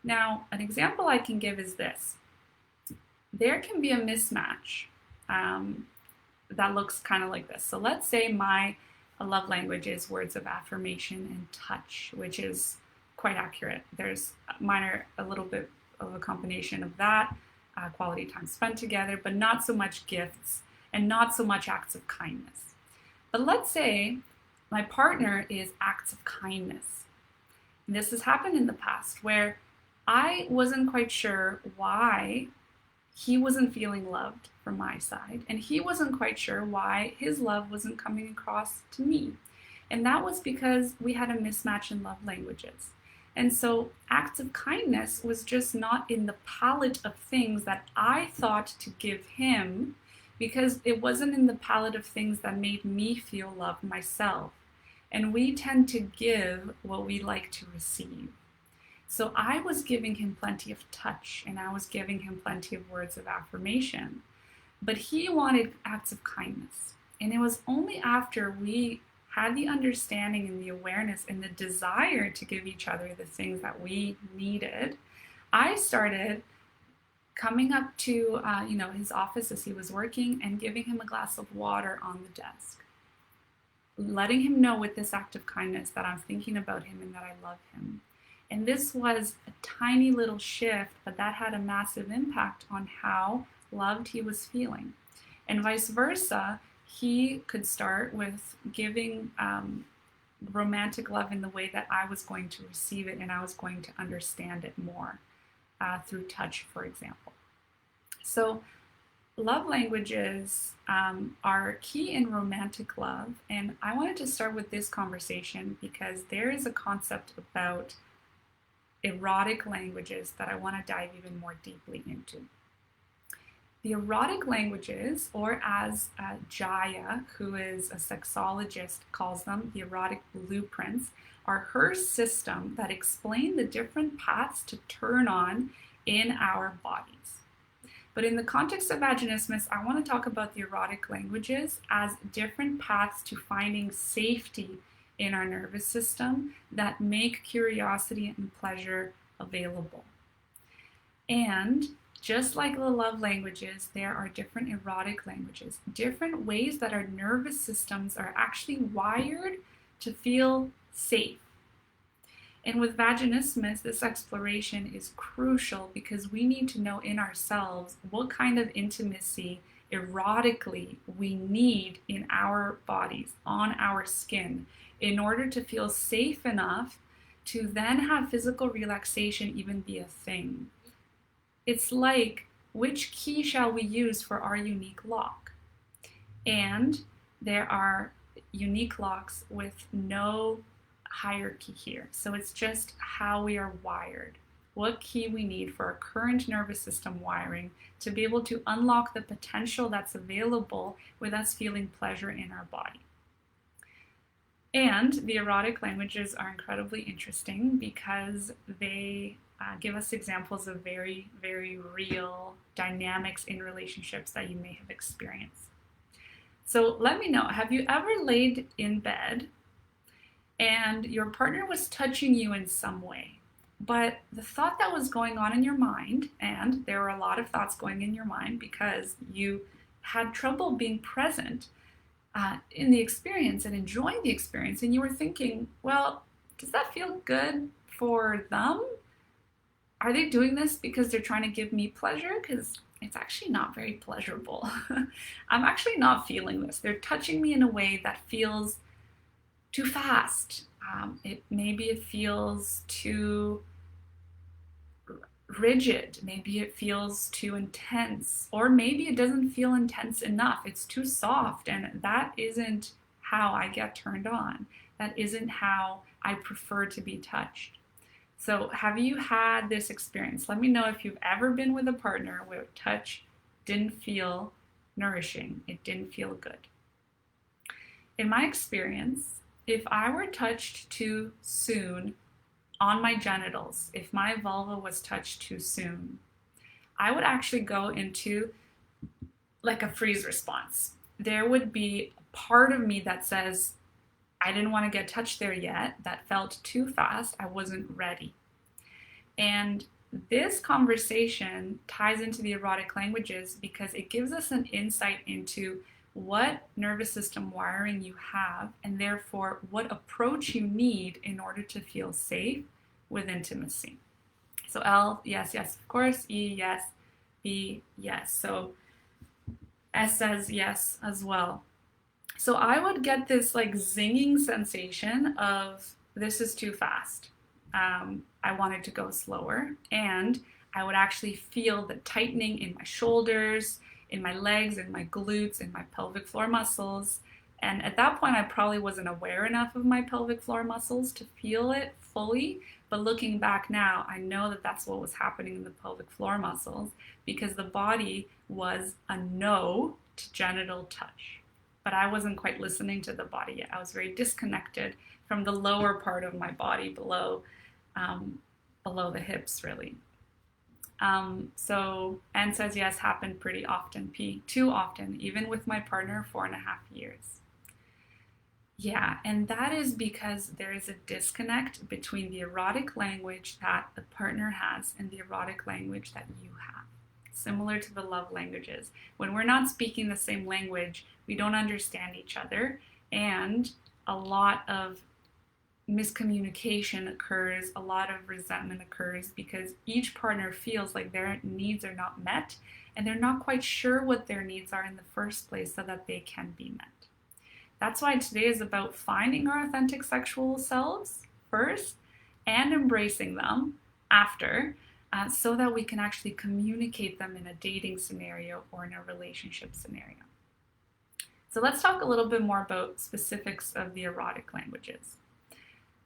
Now, an example I can give is this. There can be a mismatch that looks kind of like this. So let's say my love language is words of affirmation and touch, which is quite accurate. Mine are a little bit of a combination of that, quality time spent together, but not so much gifts and not so much acts of kindness. But let's say my partner is acts of kindness. And this has happened in the past where I wasn't quite sure why he wasn't feeling loved from my side, and he wasn't quite sure why his love wasn't coming across to me. And that was because we had a mismatch in love languages. And so acts of kindness was just not in the palette of things that I thought to give him, because it wasn't in the palette of things that made me feel loved myself. And we tend to give what we like to receive. So I was giving him plenty of touch, and I was giving him plenty of words of affirmation, but he wanted acts of kindness. And it was only after we had the understanding and the awareness and the desire to give each other the things that we needed, I started coming up to his office as he was working and giving him a glass of water on the desk, letting him know with this act of kindness that I'm thinking about him and that I love him. And this was a tiny little shift, but that had a massive impact on how loved he was feeling. And vice versa, he could start with giving romantic love in the way that I was going to receive it, and I was going to understand it more through touch, for example. So love languages are key in romantic love, and I wanted to start with this conversation because there is a concept about erotic languages that I want to dive even more deeply into. The erotic languages, or as Jaya, who is a sexologist, calls them, the erotic blueprints, are her system that explain the different paths to turn on in our bodies. But in the context of vaginismus, I want to talk about the erotic languages as different paths to finding safety in our nervous system that make curiosity and pleasure available. And just like the love languages, there are different erotic languages, different ways that our nervous systems are actually wired to feel safe. And with vaginismus, this exploration is crucial because we need to know in ourselves what kind of intimacy erotically we need in our bodies, on our skin, in order to feel safe enough to then have physical relaxation even be a thing. It's like, which key shall we use for our unique lock? And there are unique locks with no hierarchy here. So it's just how we are wired, what key we need for our current nervous system wiring to be able to unlock the potential that's available with us feeling pleasure in our body. And the erotic languages are incredibly interesting because they give us examples of very, very real dynamics in relationships that you may have experienced. So let me know, have you ever laid in bed and your partner was touching you in some way, but the thought that was going on in your mind, and there were a lot of thoughts going in your mind because you had trouble being present in the experience and enjoying the experience, and you were thinking, well, does that feel good for them? Are they doing this because they're trying to give me pleasure? Because it's actually not very pleasurable. I'm actually not feeling this. They're touching me in a way that feels too fast. Maybe it feels too rigid. Maybe it feels too intense. Or maybe it doesn't feel intense enough. It's too soft. And that isn't how I get turned on. That isn't how I prefer to be touched. So have you had this experience? Let me know if you've ever been with a partner where touch didn't feel nourishing. It didn't feel good. In my experience, if I were touched too soon on my genitals, if my vulva was touched too soon, I would actually go into like a freeze response. There would be a part of me that says, I didn't want to get touched there yet. That felt too fast. I wasn't ready. And this conversation ties into the erotic languages because it gives us an insight into what nervous system wiring you have and therefore what approach you need in order to feel safe with intimacy. So L, yes, yes, of course. E, yes. B, yes. So S says yes as well. So I would get this like zinging sensation of this is too fast. I wanted to go slower, and I would actually feel the tightening in my shoulders, in my legs, in my glutes, in my pelvic floor muscles. And at that point, I probably wasn't aware enough of my pelvic floor muscles to feel it fully. But looking back now, I know that that's what was happening in the pelvic floor muscles because the body was a no to genital touch. But I wasn't quite listening to the body yet. I was very disconnected from the lower part of my body below the hips, really. So N says yes, happened pretty often. P, too often, even with my partner 4.5 years. Yeah, and that is because there is a disconnect between the erotic language that the partner has and the erotic language that you have. Similar to the love languages. When we're not speaking the same language, we don't understand each other, and a lot of miscommunication occurs, a lot of resentment occurs because each partner feels like their needs are not met and they're not quite sure what their needs are in the first place so that they can be met. That's why today is about finding our authentic sexual selves first and embracing them after, so that we can actually communicate them in a dating scenario or in a relationship scenario. So let's talk a little bit more about specifics of the erotic languages.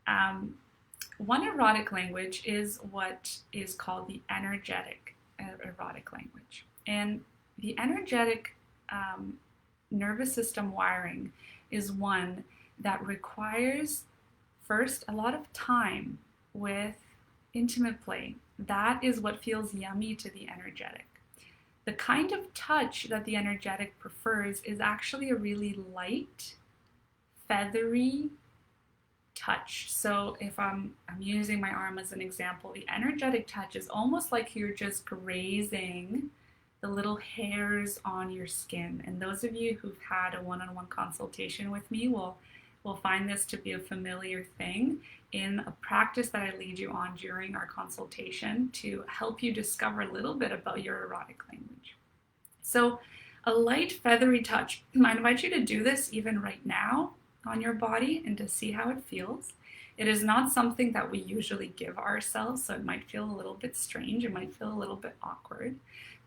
One erotic language is what is called the energetic erotic language. And the energetic nervous system wiring is one that requires, first, a lot of time with intimate play. That is what feels yummy to the energetic. The kind of touch that the energetic prefers is actually a really light, feathery touch. So if I'm using my arm as an example, the energetic touch is almost like you're just grazing the little hairs on your skin. And those of you who've had a one-on-one consultation with me will find this to be a familiar thing in a practice that I lead you on during our consultation to help you discover a little bit about your erotic language. So a light feathery touch, I invite you to do this even right now on your body and to see how it feels. It is not something that we usually give ourselves, so it might feel a little bit strange, it might feel a little bit awkward,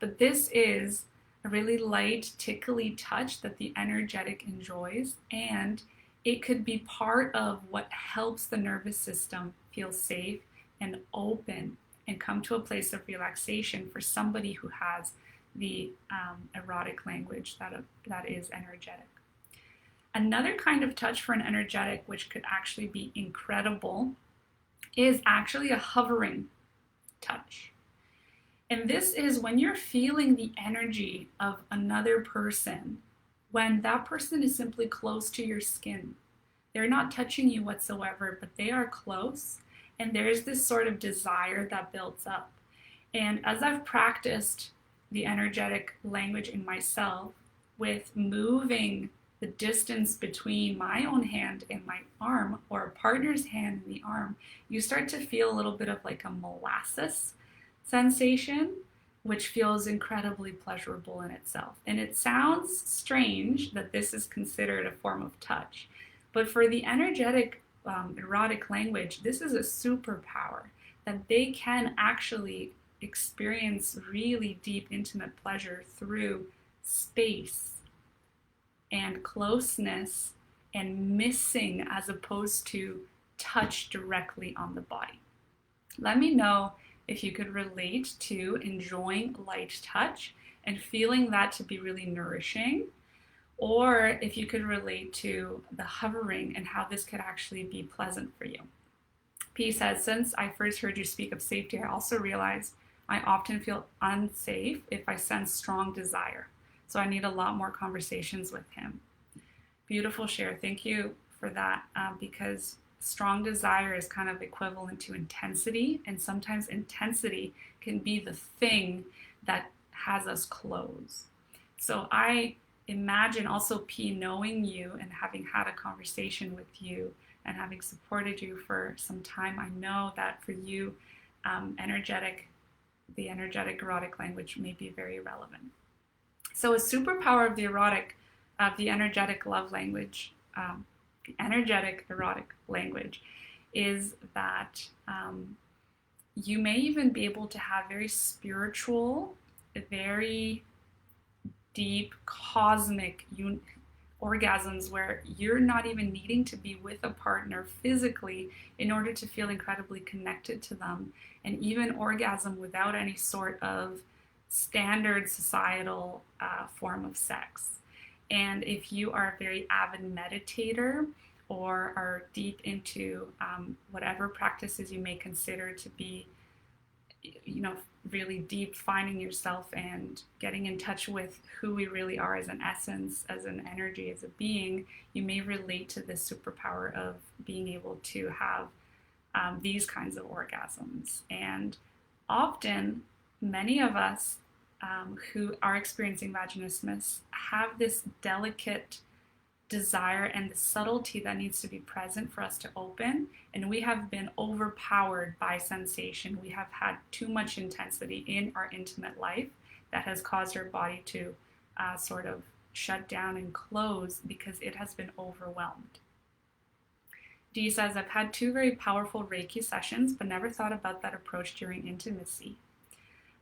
but this is a really light, tickly touch that the energetic enjoys, and it could be part of what helps the nervous system feel safe and open and come to a place of relaxation for somebody who has the erotic language that is energetic. Another kind of touch for an energetic, which could actually be incredible, is actually a hovering touch. And this is when you're feeling the energy of another person, when that person is simply close to your skin. They're not touching you whatsoever, but they are close, and there's this sort of desire that builds up. And as I've practiced the energetic language in myself with moving the distance between my own hand and my arm, or a partner's hand and the arm, you start to feel a little bit of like a molasses sensation, which feels incredibly pleasurable in itself. And it sounds strange that this is considered a form of touch, but for the energetic erotic language, this is a superpower that they can actually experience really deep, intimate pleasure through space and closeness and missing, as opposed to touch directly on the body. Let me know if you could relate to enjoying light touch and feeling that to be really nourishing, or if you could relate to the hovering and how this could actually be pleasant for you. P says, since I first heard you speak of safety, I also realized I often feel unsafe if I sense strong desire. So I need a lot more conversations with him. Beautiful share. Thank you for that, because strong desire is kind of equivalent to intensity, and sometimes intensity can be the thing that has us close. So I imagine also P, knowing you and having had a conversation with you and having supported you for some time, I know that for you, the energetic erotic language may be very relevant. So a superpower of the energetic love language, the energetic erotic language, is that you may even be able to have very spiritual, very deep, cosmic orgasms where you're not even needing to be with a partner physically in order to feel incredibly connected to them, and even orgasm without any sort of standard societal form of sex. And if you are a very avid meditator or are deep into whatever practices you may consider to be, really deep, finding yourself and getting in touch with who we really are as an essence, as an energy, as a being, you may relate to this superpower of being able to have these kinds of orgasms. And often, many of us who are experiencing vaginismus have this delicate desire and the subtlety that needs to be present for us to open, and we have been overpowered by sensation. We have had too much intensity in our intimate life that has caused our body to sort of shut down and close because it has been overwhelmed. D says, I've had 2 very powerful Reiki sessions, but never thought about that approach during intimacy.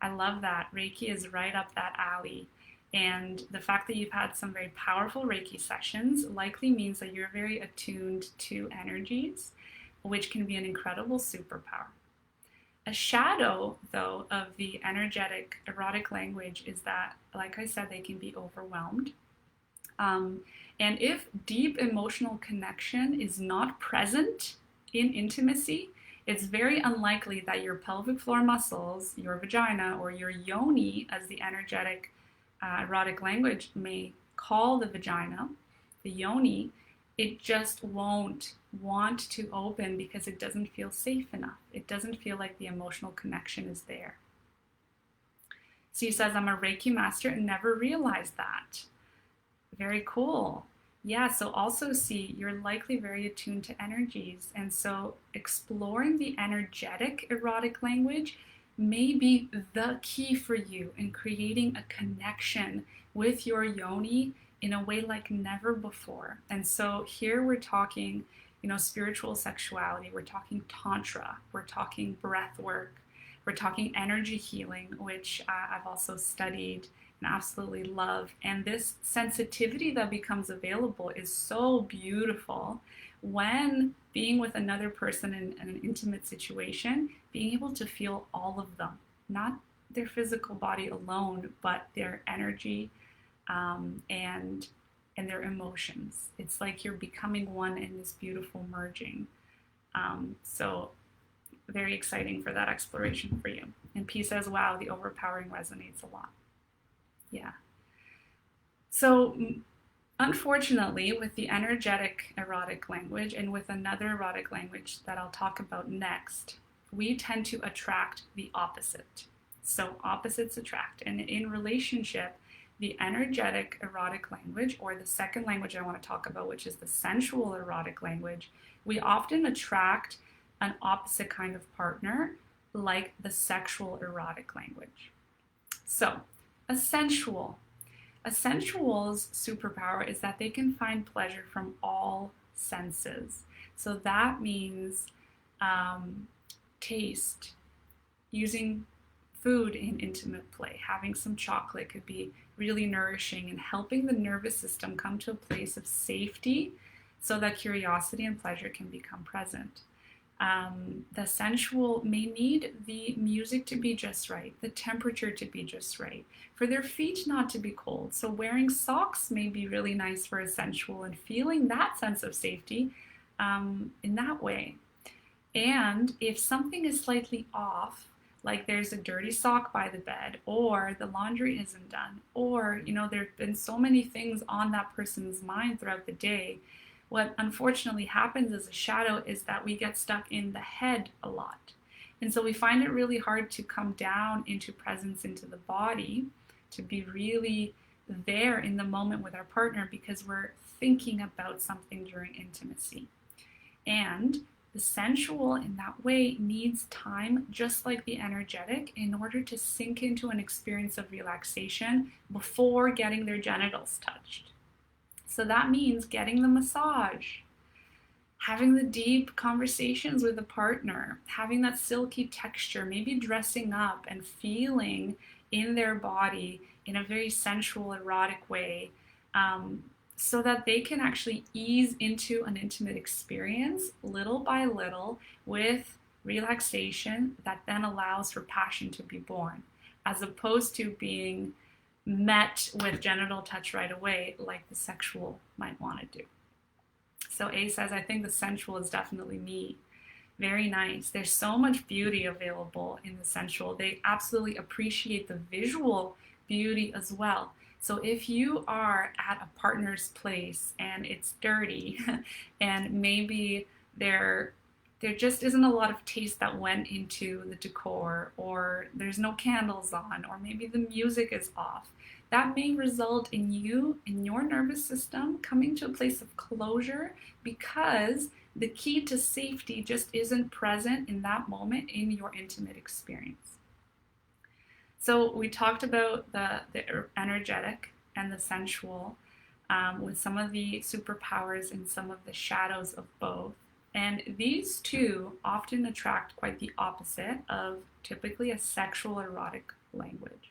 I love that. Reiki is right up that alley. And the fact that you've had some very powerful Reiki sessions likely means that you're very attuned to energies, which can be an incredible superpower. A shadow, though, of the energetic erotic language is that, like I said, they can be overwhelmed. And if deep emotional connection is not present in intimacy, it's very unlikely that your pelvic floor muscles, your vagina, or your yoni, as the energetic erotic language may call the vagina, the yoni, it just won't want to open because it doesn't feel safe enough. It doesn't feel like the emotional connection is there. So he says, I'm a Reiki master and never realized that. Very cool. Yeah, so also see, you're likely very attuned to energies. And so exploring the energetic erotic language may be the key for you in creating a connection with your yoni in a way like never before. And so here we're talking, spiritual sexuality. We're talking tantra. We're talking breath work. We're talking energy healing, which I've also studied and absolutely love. And this sensitivity that becomes available is so beautiful when being with another person in an intimate situation, being able to feel all of them, not their physical body alone, but their energy, and their emotions. It's like you're becoming one in this beautiful merging. So very exciting for that exploration for you. And P says, wow, the overpowering resonates a lot. Yeah. So unfortunately, with the energetic erotic language and with another erotic language that I'll talk about next, we tend to attract the opposite. So opposites attract. And in relationship, the energetic erotic language, or the second language I want to talk about, which is the sensual erotic language, we often attract an opposite kind of partner, like the sexual erotic language. So, a sensual's superpower is that they can find pleasure from all senses. So that means taste, using food in intimate play, having some chocolate could be really nourishing and helping the nervous system come to a place of safety so that curiosity and pleasure can become present. The sensual may need the music to be just right, the temperature to be just right, for their feet not to be cold. So wearing socks may be really nice for a sensual and feeling that sense of safety in that way. And if something is slightly off, like there's a dirty sock by the bed, or the laundry isn't done, or there have been so many things on that person's mind throughout the day, what unfortunately happens as a shadow is that we get stuck in the head a lot. And so we find it really hard to come down into presence into the body, to be really there in the moment with our partner, because we're thinking about something during intimacy. And the sensual in that way needs time, just like the energetic, in order to sink into an experience of relaxation before getting their genitals touched. So that means getting the massage, having the deep conversations with a partner, having that silky texture, maybe dressing up and feeling in their body in a very sensual, erotic way, so that they can actually ease into an intimate experience little by little with relaxation that then allows for passion to be born, as opposed to being met with genital touch right away like the sexual might want to do. So A says, I think the sensual is definitely me. Very nice. There's so much beauty available in the sensual. They absolutely appreciate the visual beauty as well. So if you are at a partner's place and it's dirty and maybe there just isn't a lot of taste that went into the decor, or there's no candles on, or maybe the music is off, that may result in you, in your nervous system, coming to a place of closure, because the key to safety just isn't present in that moment in your intimate experience. So we talked about the energetic and the sensual, with some of the superpowers and some of the shadows of both. And these two often attract quite the opposite of typically a sexual erotic language.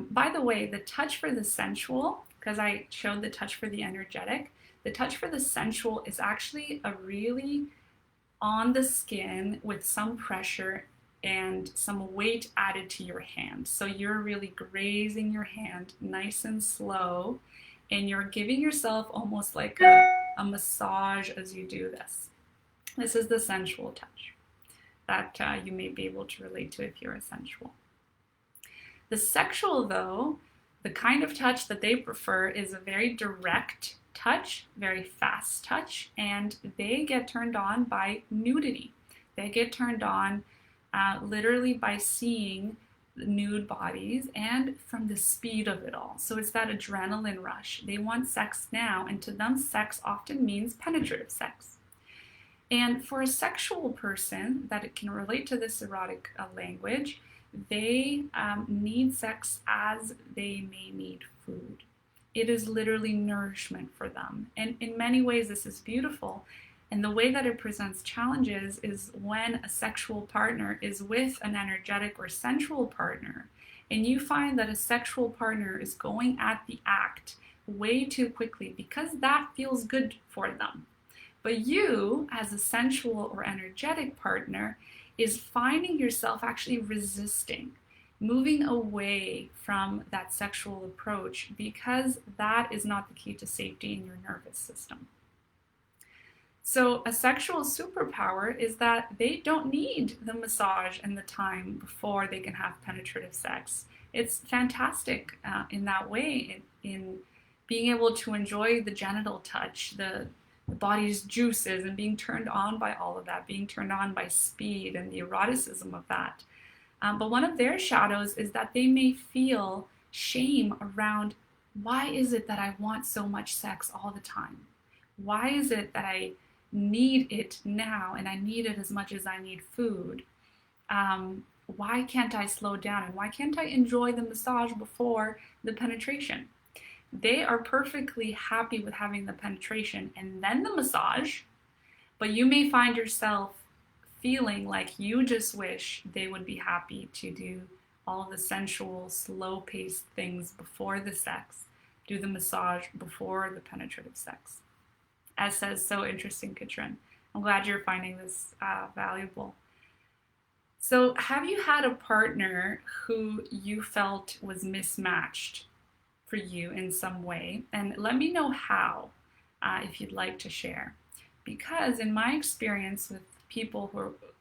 By the way, the touch for the sensual, because I showed the touch for the energetic, the touch for the sensual is actually a really on the skin with some pressure and some weight added to your hand. So you're really grazing your hand nice and slow, and you're giving yourself almost like a massage as you do this. This is the sensual touch that you may be able to relate to if you're a sensual. The sexual, though, the kind of touch that they prefer is a very direct touch, very fast touch, and they get turned on by nudity. They get turned on literally by seeing nude bodies and from the speed of it all. So it's that adrenaline rush. They want sex now, and to them, sex often means penetrative sex. And for a sexual person that it can relate to this erotic language, they need sex as they may need food. It is literally nourishment for them. And in many ways, this is beautiful. And the way that it presents challenges is when a sexual partner is with an energetic or sensual partner, and you find that a sexual partner is going at the act way too quickly because that feels good for them. But you, as a sensual or energetic partner, is finding yourself actually resisting, moving away from that sexual approach because that is not the key to safety in your nervous system. So a sexual superpower is that they don't need the massage and the time before they can have penetrative sex. It's fantastic in that way, in being able to enjoy the genital touch, the body's juices, and being turned on by all of that, being turned on by speed and the eroticism of that. But one of their shadows is that they may feel shame around, why is it that I want so much sex all the time? Why is it that I need it now and I need it as much as I need food? Why can't I slow down, and why can't I enjoy the massage before the penetration? They are perfectly happy with having the penetration and then the massage, but you may find yourself feeling like you just wish they would be happy to do all of the sensual, slow-paced things before the sex, do the massage before the penetrative sex. As says, so interesting, Katrin. I'm glad you're finding this valuable. So have you had a partner who you felt was mismatched for you in some way? And let me know how, if you'd like to share. Because in my experience with people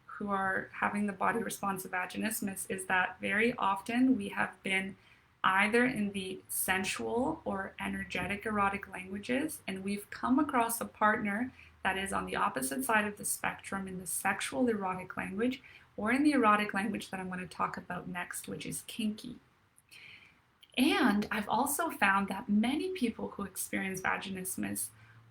who are having the body response of vaginismus is that very often we have been either in the sensual or energetic erotic languages, and we've come across a partner that is on the opposite side of the spectrum in the sexual erotic language, or in the erotic language that I'm going to talk about next, which is kinky. And I've also found that many people who experience vaginismus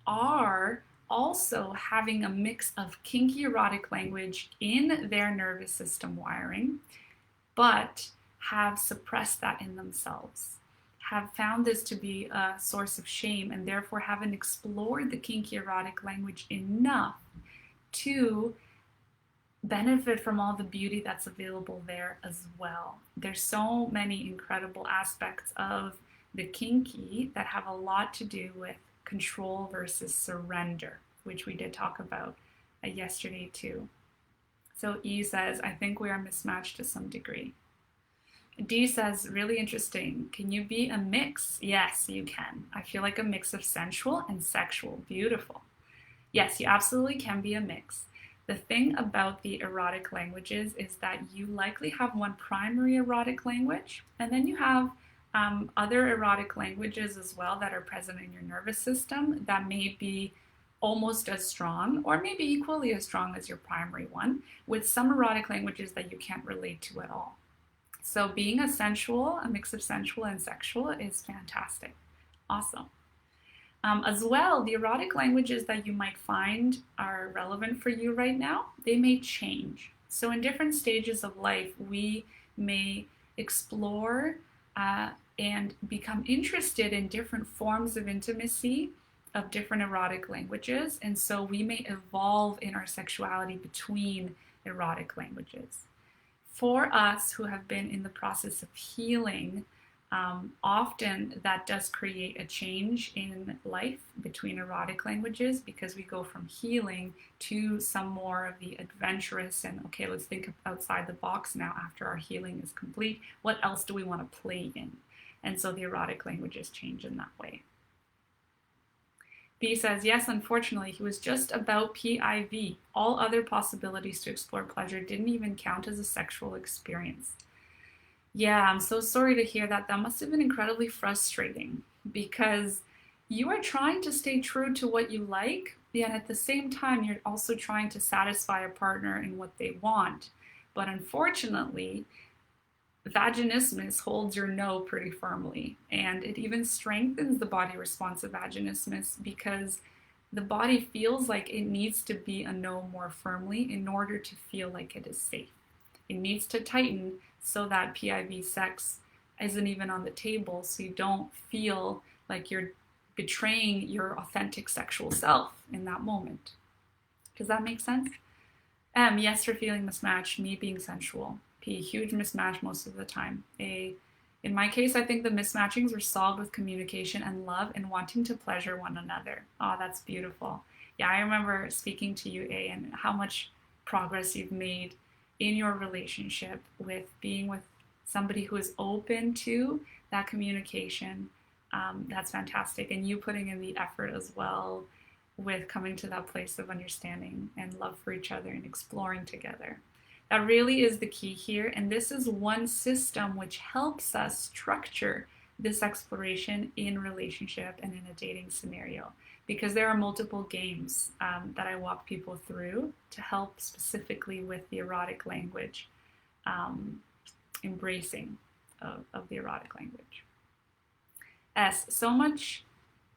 are also having a mix of kinky erotic language in their nervous system wiring, but have suppressed that in themselves, have found this to be a source of shame, and therefore haven't explored the kinky erotic language enough to benefit from all the beauty that's available there as well. There's so many incredible aspects of the kinky that have a lot to do with control versus surrender, which we did talk about yesterday too. So E says, I think we are mismatched to some degree. D says, really interesting. Can you be a mix? Yes, you can. I feel like a mix of sensual and sexual. Beautiful. Yes, you absolutely can be a mix. The thing about the erotic languages is that you likely have one primary erotic language, and then you have other erotic languages as well that are present in your nervous system that may be almost as strong or maybe equally as strong as your primary one, with some erotic languages that you can't relate to at all. So being a sensual, a mix of sensual and sexual is fantastic. Awesome. As well, the erotic languages that you might find are relevant for you right now, they may change. So in different stages of life, we may explore and become interested in different forms of intimacy of different erotic languages. And so we may evolve in our sexuality between erotic languages. For us who have been in the process of healing, often that does create a change in life between erotic languages, because we go from healing to some more of the adventurous and, okay, let's think outside the box now after our healing is complete. What else do we want to play in? And so the erotic languages change in that way. B says, yes, unfortunately, he was just about PIV. All other possibilities to explore pleasure didn't even count as a sexual experience. Yeah, I'm so sorry to hear that. That must have been incredibly frustrating, because you are trying to stay true to what you like, yet at the same time, you're also trying to satisfy a partner in what they want. But unfortunately, vaginismus holds your no pretty firmly, and it even strengthens the body response of vaginismus, because the body feels like it needs to be a no more firmly in order to feel like it is safe. It needs to tighten so that PIV sex isn't even on the table, so you don't feel like you're betraying your authentic sexual self in that moment. Does that make sense? Yes for feeling mismatched, me being sensual. P, huge mismatch most of the time. A, in my case, I think the mismatchings were solved with communication and love and wanting to pleasure one another. Oh, that's beautiful. Yeah, I remember speaking to you, A, and how much progress you've made in your relationship with being with somebody who is open to that communication. That's fantastic. And you putting in the effort as well with coming to that place of understanding and love for each other and exploring together. That really is the key here. And this is one system which helps us structure this exploration in relationship and in a dating scenario, because there are multiple games that I walk people through to help specifically with the erotic language, embracing of the erotic language. S, so much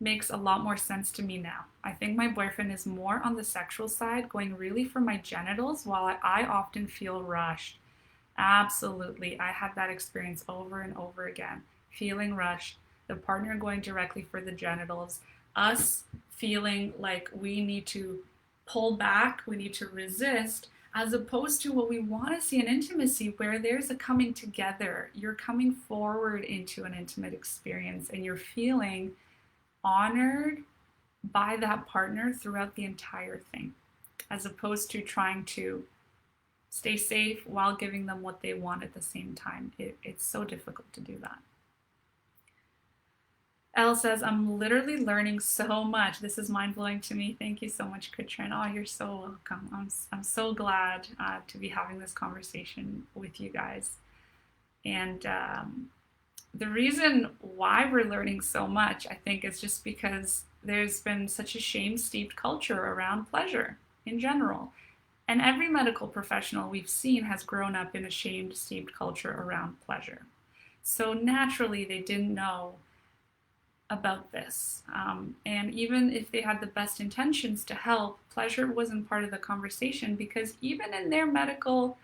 makes a lot more sense to me now. I think my boyfriend is more on the sexual side, going really for my genitals, while I often feel rushed. Absolutely. I had that experience over and over again. Feeling rushed, the partner going directly for the genitals, us feeling like we need to pull back, we need to resist, as opposed to what we want to see in intimacy, where there's a coming together. You're coming forward into an intimate experience and you're feeling honored by that partner throughout the entire thing, as opposed to trying to stay safe while giving them what they want at the same time. It's so difficult to do that. Elle says, I'm literally learning so much. This is mind-blowing to me. Thank you so much, Katrin. Oh, you're so welcome. I'm so glad to be having this conversation with you guys. And the reason why we're learning so much, I think, is just because there's been such a shame-steeped culture around pleasure in general. And every medical professional we've seen has grown up in a shame-steeped culture around pleasure. So naturally, they didn't know about this. And even if they had the best intentions to help, pleasure wasn't part of the conversation, because even in their medical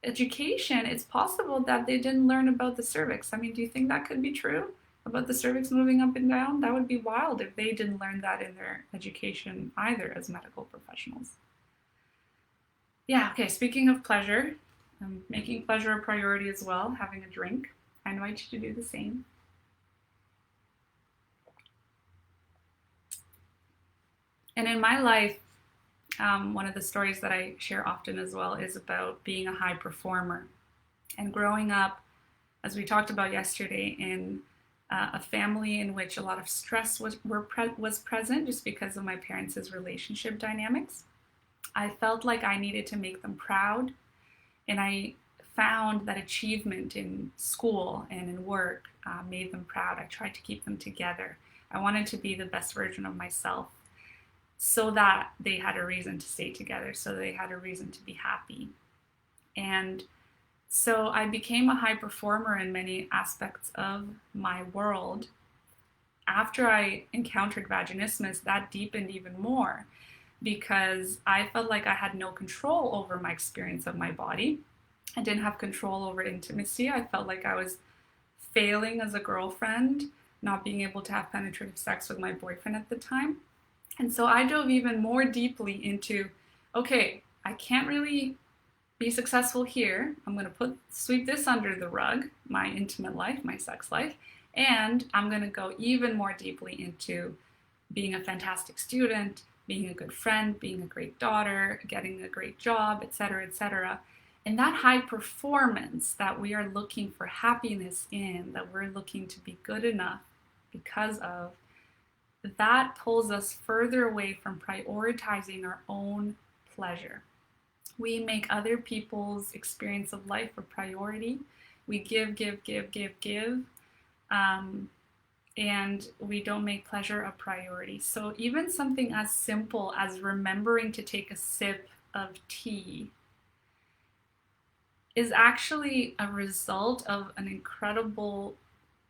education, it's possible that they didn't learn about the cervix. I mean, do you think that could be true? About the cervix moving up and down? That would be wild if they didn't learn that in their education either as medical professionals. Yeah, okay, speaking of pleasure, making pleasure a priority as well, having a drink. I invite you to do the same. And in my life, one of the stories that I share often as well is about being a high performer. And growing up, as we talked about yesterday, in a family in which a lot of stress was present just because of my parents' relationship dynamics, I felt like I needed to make them proud. And I found that achievement in school and in work made them proud. I tried to keep them together. I wanted to be the best version of myself, so that they had a reason to stay together, so they had a reason to be happy. And so I became a high performer in many aspects of my world. After I encountered vaginismus, that deepened even more, because I felt like I had no control over my experience of my body. I didn't have control over intimacy. I felt like I was failing as a girlfriend, not being able to have penetrative sex with my boyfriend at the time. And so I dove even more deeply into, okay, I can't really be successful here. I'm going to sweep this under the rug, my intimate life, my sex life, and I'm going to go even more deeply into being a fantastic student, being a good friend, being a great daughter, getting a great job, etc., etc. And that high performance that we are looking for happiness in, that we're looking to be good enough because of, that pulls us further away from prioritizing our own pleasure. We make other people's experience of life a priority. We give, and we don't make pleasure a priority. So even something as simple as remembering to take a sip of tea is actually a result of an incredible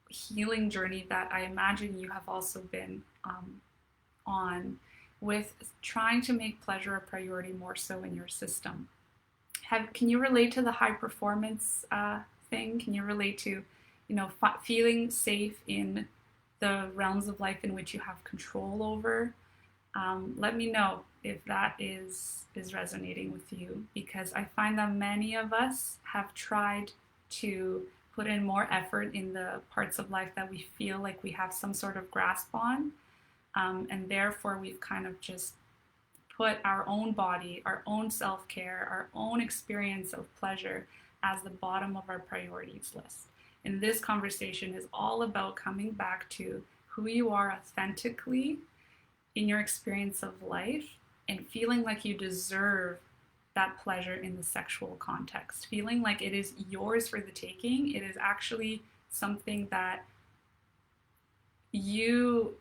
healing journey that I imagine you have also been on, with trying to make pleasure a priority more so in your system. Can you relate to the high performance thing? Can you relate to, feeling safe in the realms of life in which you have control over? Let me know if that is resonating with you, because I find that many of us have tried to put in more effort in the parts of life that we feel like we have some sort of grasp on, and therefore we've kind of just put our own body, our own self-care, our own experience of pleasure as the bottom of our priorities list. And this conversation is all about coming back to who you are authentically in your experience of life, and feeling like you deserve that pleasure in the sexual context, feeling like it is yours for the taking. It is actually something that you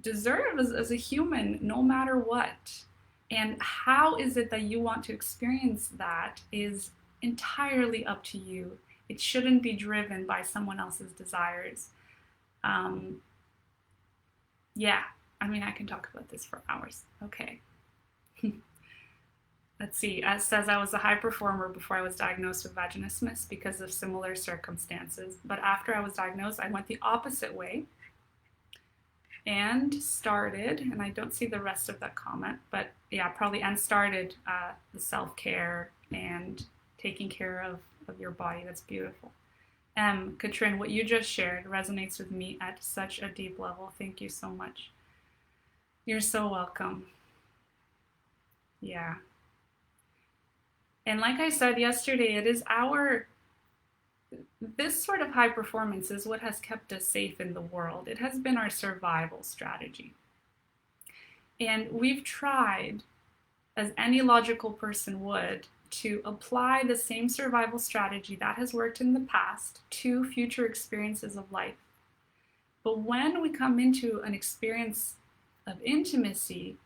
deserve as a human, no matter what. And how is it that you want to experience that is entirely up to you. It shouldn't be driven by someone else's desires. Yeah, I mean, I can talk about this for hours. Okay. Let's see. It says I was a high performer before I was diagnosed with vaginismus because of similar circumstances. But after I was diagnosed, I went the opposite way and started, and I don't see the rest of that comment, but yeah, probably, and started the self-care and taking care of your body. That's beautiful. Katrin, what you just shared resonates with me at such a deep level. Thank you so much. You're so welcome. Yeah. And like I said yesterday, it is this sort of high performance is what has kept us safe in the world. It has been our survival strategy. And we've tried, as any logical person would, to apply the same survival strategy that has worked in the past to future experiences of life. But when we come into an experience of intimacy,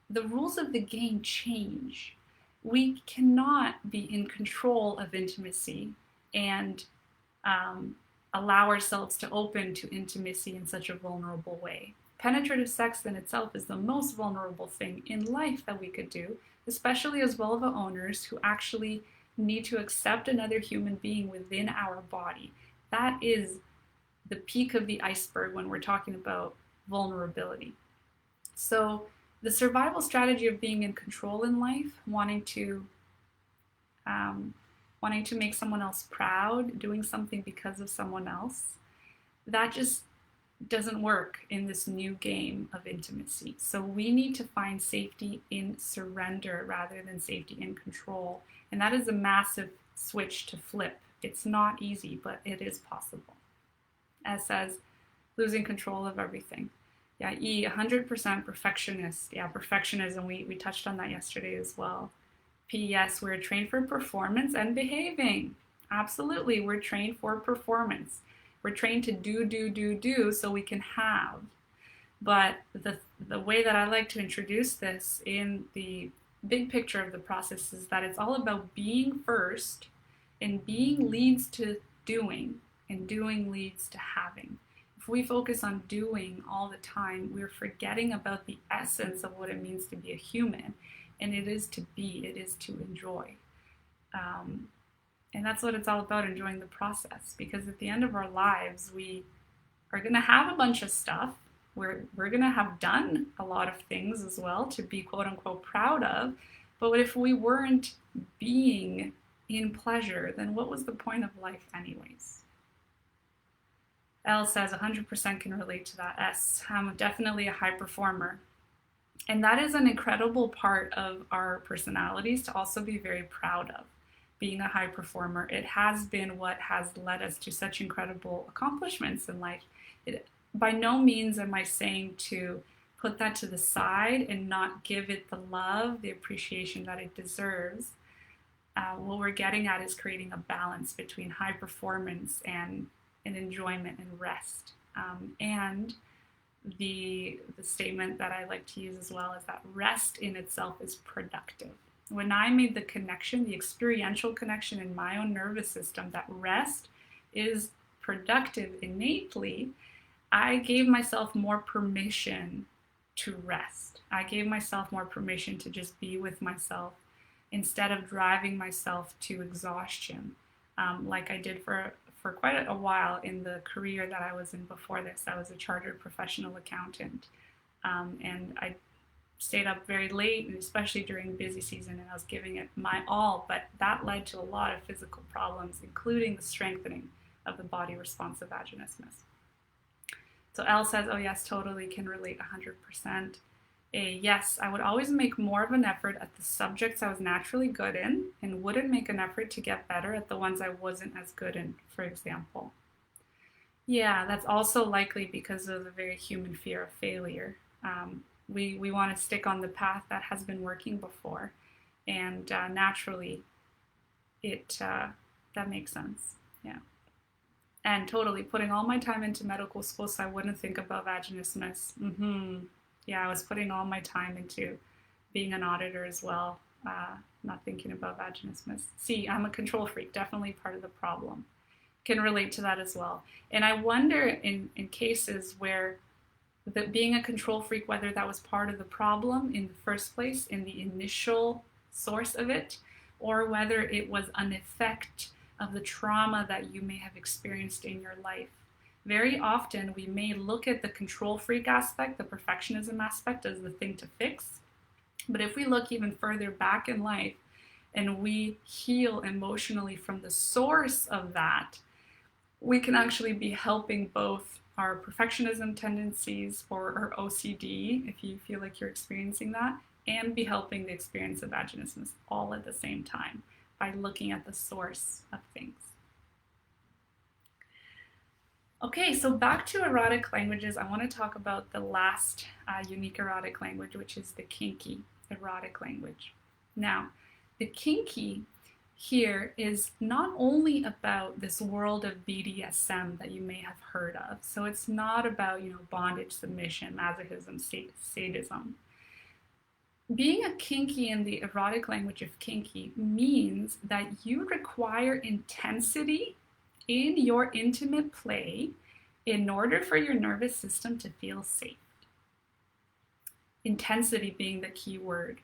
the rules of the game change. We cannot be in control of intimacy and allow ourselves to open to intimacy in such a vulnerable way. Penetrative sex in itself is the most vulnerable thing in life that we could do, especially as vulva owners who actually need to accept another human being within our body. That is the peak of the iceberg when we're talking about vulnerability. So the survival strategy of being in control in life, wanting to make someone else proud, doing something because of someone else, that just doesn't work in this new game of intimacy. So we need to find safety in surrender rather than safety in control. And that is a massive switch to flip. It's not easy, but it is possible. As says, losing control of everything. Yeah, 100% perfectionist. Yeah, perfectionism, we touched on that yesterday as well. P, yes, we're trained for performance and behaving. Absolutely, we're trained for performance. We're trained to do so we can have. But the way that I like to introduce this in the big picture of the process is that it's all about being first, and being leads to doing, and doing leads to having. If we focus on doing all the time, we're forgetting about the essence of what it means to be a human, and it is to be, it is to enjoy. And that's what it's all about, enjoying the process, because at the end of our lives, we are going to have a bunch of stuff. We're going to have done a lot of things as well to be quote unquote proud of. But what if we weren't being in pleasure, then what was the point of life anyways? L says 100% can relate to that. S, I'm definitely a high performer. And that is an incredible part of our personalities to also be very proud of. Being a high performer, it has been what has led us to such incredible accomplishments in life. By no means am I saying to put that to the side and not give it the love, the appreciation that it deserves. What we're getting at is creating a balance between high performance and enjoyment and rest. And the statement that I like to use as well is that rest in itself is productive. When I made the connection, the experiential connection in my own nervous system, that rest is productive innately, I gave myself more permission to rest. I gave myself more permission to just be with myself instead of driving myself to exhaustion, like I did for quite a while in the career that I was in before this. I was a chartered professional accountant, and stayed up very late, and especially during busy season, and I was giving it my all, but that led to a lot of physical problems, including the strengthening of the body response of vaginismus. So Elle says, oh yes, totally can relate 100%. Yes, I would always make more of an effort at the subjects I was naturally good in and wouldn't make an effort to get better at the ones I wasn't as good in, for example. Yeah, that's also likely because of the very human fear of failure. We want to stick on the path that has been working before, and naturally, that makes sense. Yeah, and totally putting all my time into medical school so I wouldn't think about vaginismus. Yeah, I was putting all my time into being an auditor as well, not thinking about vaginismus. See, I'm a control freak, definitely part of the problem. Can relate to that as well. And I wonder in cases where being a control freak, whether that was part of the problem in the first place, in the initial source of it, or whether it was an effect of the trauma that you may have experienced in your life. Very often we may look at the control freak aspect, the perfectionism aspect, as the thing to fix. But if we look even further back in life and we heal emotionally from the source of that, we can actually be helping both our perfectionism tendencies or our OCD, if you feel like you're experiencing that, and be helping the experience of vaginismus all at the same time by looking at the source of things. Okay, so back to erotic languages, I want to talk about the last unique erotic language, which is the kinky erotic language. Now, the kinky here is not only about this world of BDSM that you may have heard of. So it's not about, bondage, submission, masochism, sadism. Being a kinky in the erotic language of kinky means that you require intensity in your intimate play in order for your nervous system to feel safe. Intensity being the key word.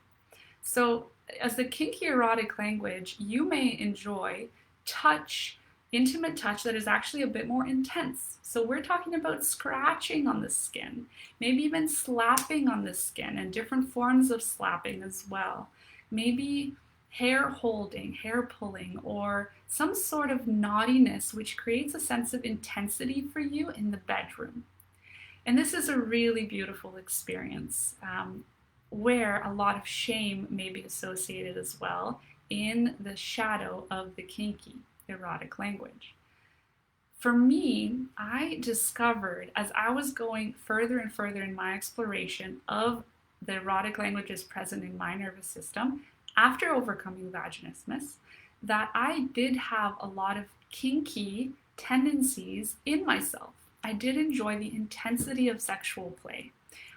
So as the kinky erotic language, you may enjoy touch, intimate touch that is actually a bit more intense. So we're talking about scratching on the skin, maybe even slapping on the skin and different forms of slapping as well. Maybe hair holding, hair pulling, or some sort of naughtiness which creates a sense of intensity for you in the bedroom. And this is a really beautiful experience. Where a lot of shame may be associated as well in the shadow of the kinky erotic language. For me, I discovered as I was going further and further in my exploration of the erotic languages present in my nervous system after overcoming vaginismus, that I did have a lot of kinky tendencies in myself. I did enjoy the intensity of sexual play.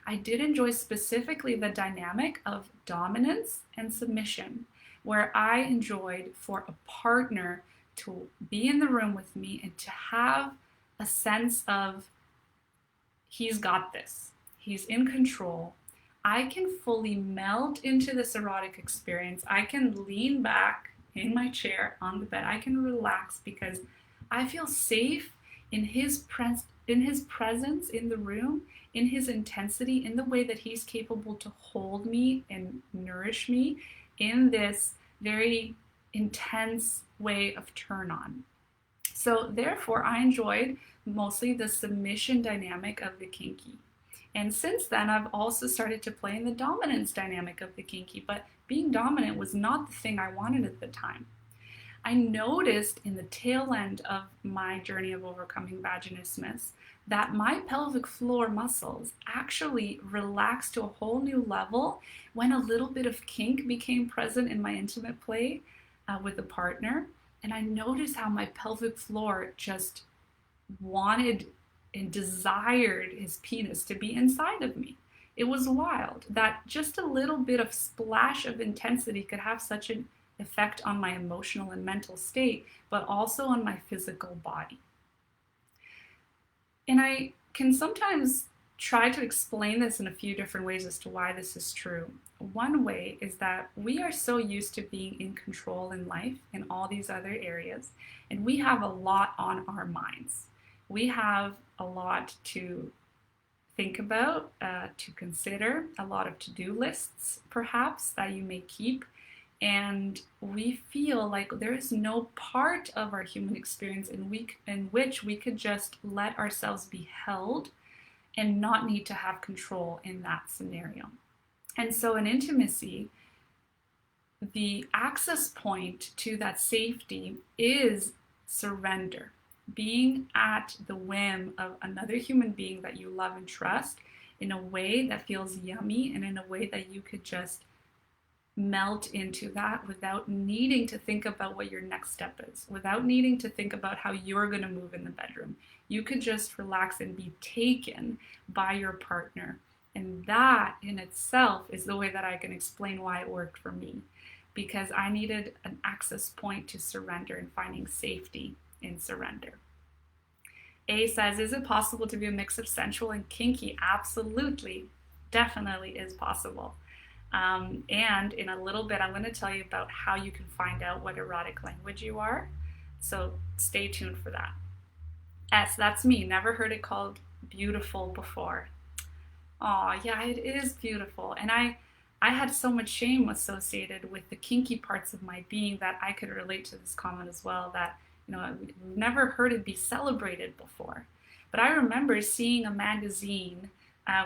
I did enjoy specifically the dynamic of dominance and submission, where I enjoyed for a partner to be in the room with me and to have a sense of he's got this, he's in control. I can fully melt into this erotic experience. I can lean back in my chair on the bed. I can relax because I feel safe in his presence in the room, in his intensity, in the way that he's capable to hold me and nourish me in this very intense way of turn on. So therefore, I enjoyed mostly the submission dynamic of the kinky. And since then, I've also started to play in the dominance dynamic of the kinky, but being dominant was not the thing I wanted at the time. I noticed in the tail end of my journey of overcoming vaginismus that my pelvic floor muscles actually relaxed to a whole new level when a little bit of kink became present in my intimate play with a partner. And I noticed how my pelvic floor just wanted and desired his penis to be inside of me. It was wild that just a little bit of splash of intensity could have such an effect on my emotional and mental state, but also on my physical body. And I can sometimes try to explain this in a few different ways as to why this is true. One way is that we are so used to being in control in life in all these other areas, and we have a lot on our minds. We have a lot to think about, to consider, a lot of to-do lists perhaps that you may keep. And we feel like there is no part of our human experience in which we could just let ourselves be held and not need to have control in that scenario. And so in intimacy, the access point to that safety is surrender, being at the whim of another human being that you love and trust in a way that feels yummy and in a way that you could just melt into that without needing to think about what your next step is, without needing to think about how you're going to move in the bedroom. You could just relax and be taken by your partner. And that in itself is the way that I can explain why it worked for me, because I needed an access point to surrender and finding safety in surrender. A says, is it possible to be a mix of sensual and kinky? Absolutely, definitely is possible. And in a little bit, I'm going to tell you about how you can find out what erotic language you are. So stay tuned for that. S, that's me. Never heard it called beautiful before. Oh, yeah, it is beautiful. And I had so much shame associated with the kinky parts of my being that I could relate to this comment as well, that, I've never heard it be celebrated before. But I remember seeing a magazine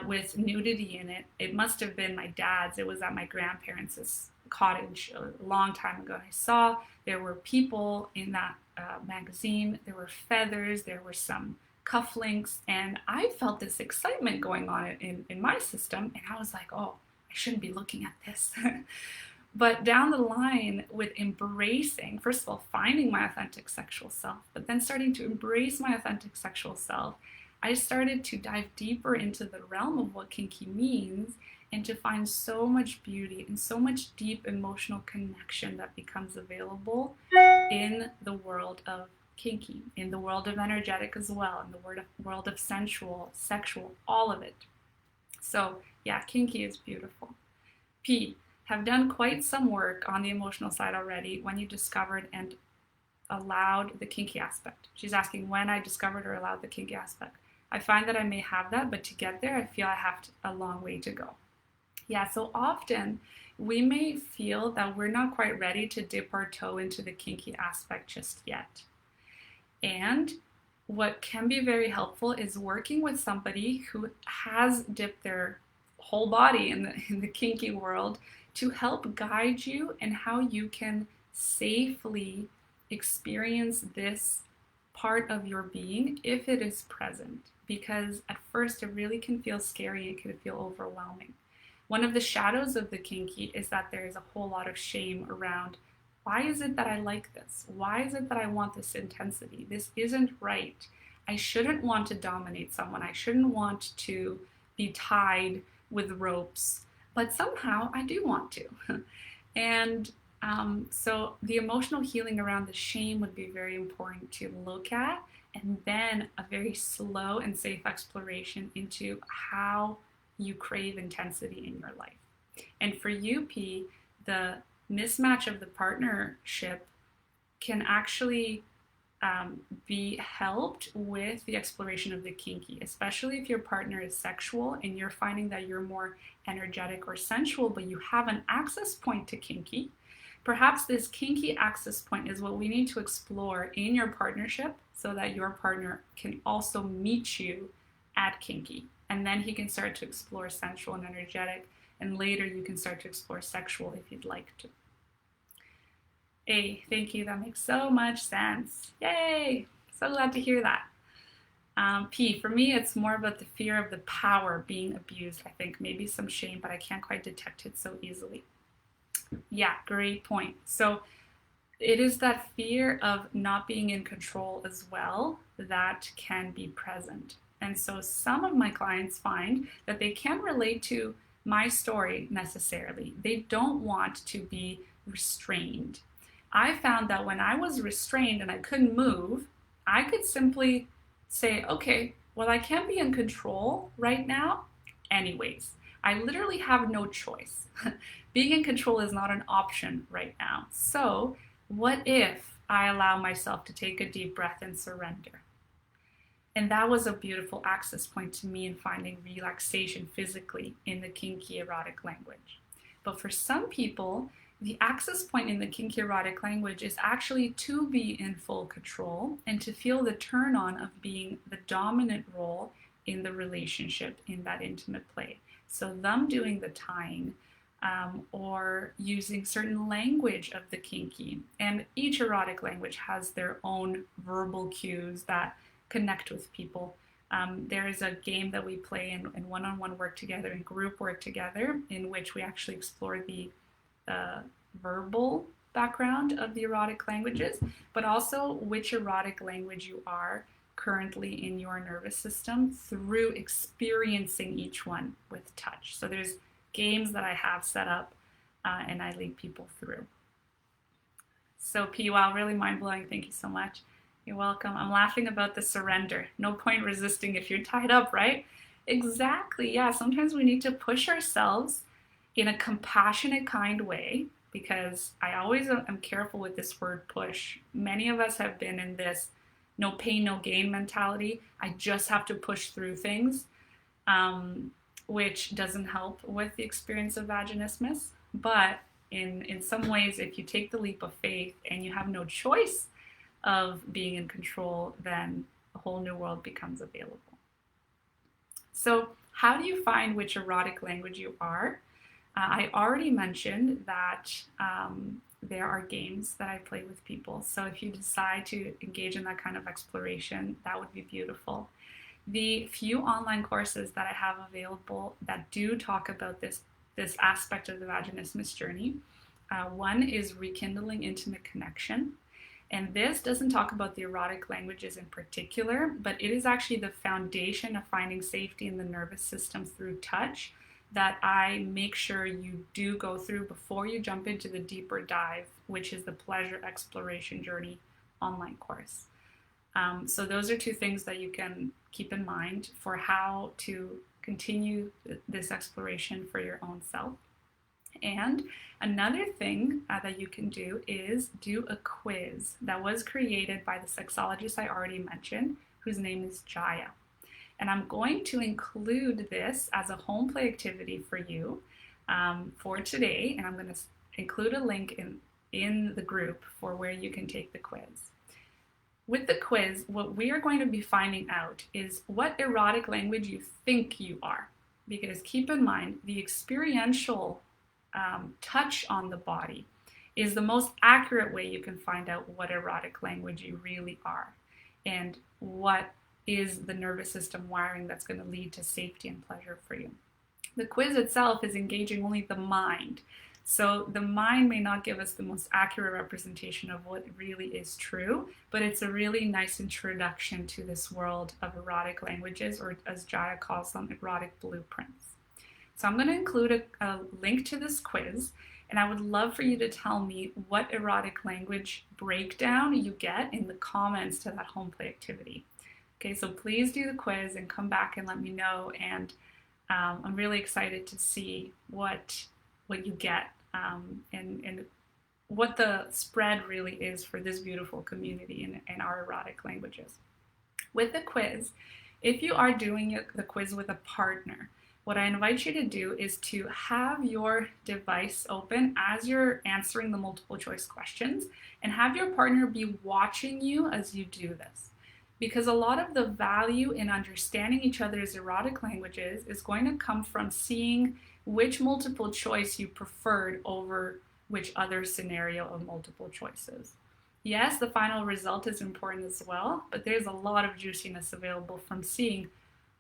with nudity in it. It must have been my dad's. It was at my grandparents' cottage a long time ago. I saw there were people in that magazine. There were feathers. There were some cufflinks. And I felt this excitement going on in my system. And I was like, oh, I shouldn't be looking at this. But down the line with embracing, first of all, finding my authentic sexual self, but then starting to embrace my authentic sexual self, I started to dive deeper into the realm of what kinky means and to find so much beauty and so much deep emotional connection that becomes available in the world of kinky, in the world of energetic as well, in the world of sensual, sexual, all of it. So yeah, kinky is beautiful. P, have done quite some work on the emotional side already when you discovered and allowed the kinky aspect. She's asking when I discovered or allowed the kinky aspect. I find that I may have that, but to get there, I feel I have a long way to go. Yeah, so often we may feel that we're not quite ready to dip our toe into the kinky aspect just yet. And what can be very helpful is working with somebody who has dipped their whole body in the kinky world to help guide you in how you can safely experience this part of your being if it is present. Because at first it really can feel scary, it can feel overwhelming. One of the shadows of the kinky is that there is a whole lot of shame around, why is it that I like this? Why is it that I want this intensity? This isn't right. I shouldn't want to dominate someone. I shouldn't want to be tied with ropes, but somehow I do want to. And so the emotional healing around the shame would be very important to look at, and then a very slow and safe exploration into how you crave intensity in your life. And for you, P, the mismatch of the partnership can actually be helped with the exploration of the kinky, especially if your partner is sexual and you're finding that you're more energetic or sensual, but you have an access point to kinky. Perhaps this kinky access point is what we need to explore in your partnership so that your partner can also meet you at kinky. And then he can start to explore sensual and energetic, and later you can start to explore sexual if you'd like to. A, thank you, that makes so much sense. Yay, so glad to hear that. P, for me, it's more about the fear of the power being abused. I think maybe some shame, but I can't quite detect it so easily. Yeah, great point. So it is that fear of not being in control as well that can be present. And so some of my clients find that they can't relate to my story necessarily. They don't want to be restrained. I found that when I was restrained and I couldn't move, I could simply say, okay, well, I can't be in control right now anyways. I literally have no choice. Being in control is not an option right now. So what if I allow myself to take a deep breath and surrender? And that was a beautiful access point to me in finding relaxation physically in the kinky erotic language. But for some people, the access point in the kinky erotic language is actually to be in full control and to feel the turn on of being the dominant role in the relationship in that intimate play. So them doing the tying, or using certain language of the kinky. And each erotic language has their own verbal cues that connect with people. There is a game that we play in one-on-one work together and group work together in which we actually explore the verbal background of the erotic languages, but also which erotic language you are currently in your nervous system through experiencing each one with touch. So there's games that I have set up and I lead people through. So P, wow, really mind-blowing. Thank you so much. You're welcome. I'm laughing about the surrender. No point resisting if you're tied up, right? Exactly. Yeah, sometimes we need to push ourselves in a compassionate, kind way, because I always am careful with this word push. Many of us have been in this no pain, no gain mentality. I just have to push through things, which doesn't help with the experience of vaginismus. But in some ways, if you take the leap of faith and you have no choice of being in control, then a whole new world becomes available. So how do you find which erotic language you are? I already mentioned that there are games that I play with people. So if you decide to engage in that kind of exploration, that would be beautiful. The few online courses that I have available that do talk about this aspect of the vaginismus journey, one is Rekindling Intimate Connection. And this doesn't talk about the erotic languages in particular, but it is actually the foundation of finding safety in the nervous system through touch that I make sure you do go through before you jump into the deeper dive, which is the Pleasure Exploration Journey online course. So those are two things that you can keep in mind for how to continue this exploration for your own self. And another thing that you can do is do a quiz that was created by the sexologist I already mentioned, whose name is Jaya. And I'm going to include this as a home play activity for you for today. And I'm going to include a link in the group for where you can take the quiz. With the quiz, what we are going to be finding out is what erotic language you think you are. Because keep in mind, the experiential touch on the body is the most accurate way you can find out what erotic language you really are and what is the nervous system wiring that's going to lead to safety and pleasure for you. The quiz itself is engaging only the mind. So the mind may not give us the most accurate representation of what really is true, but it's a really nice introduction to this world of erotic languages, or as Jaya calls them, erotic blueprints. So I'm going to include a link to this quiz, and I would love for you to tell me what erotic language breakdown you get in the comments to that home play activity. Okay, so please do the quiz and come back and let me know, and I'm really excited to see what you get and what the spread really is for this beautiful community in our erotic languages. With the quiz, if you are doing the quiz with a partner, what I invite you to do is to have your device open as you're answering the multiple choice questions and have your partner be watching you as you do this. Because a lot of the value in understanding each other's erotic languages is going to come from seeing which multiple choice you preferred over which other scenario of multiple choices. Yes, the final result is important as well, but there's a lot of juiciness available from seeing,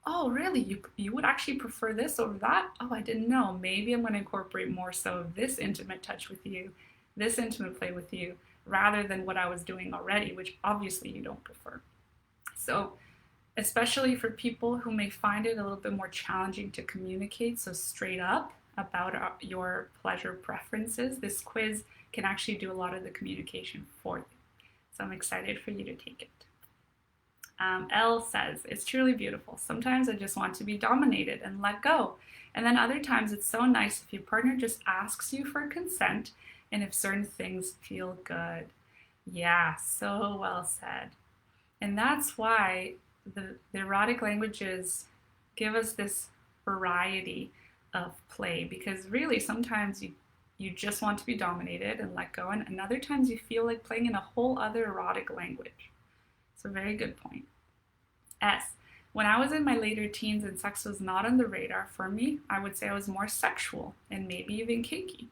oh, really? You would actually prefer this over that? Oh, I didn't know. Maybe I'm going to incorporate more so of this intimate touch with you, this intimate play with you, rather than what I was doing already, which obviously you don't prefer. So, especially for people who may find it a little bit more challenging to communicate so straight up about your pleasure preferences, this quiz can actually do a lot of the communication for you. So I'm excited for you to take it. Elle says, it's truly beautiful. Sometimes I just want to be dominated and let go. And then other times it's so nice if your partner just asks you for consent and if certain things feel good. Yeah, so well said. And that's why the erotic languages give us this variety of play, because really sometimes you just want to be dominated and let go, and other times you feel like playing in a whole other erotic language. So very good point. S. When I was in my later teens and sex was not on the radar for me, I would say I was more sexual and maybe even kinky.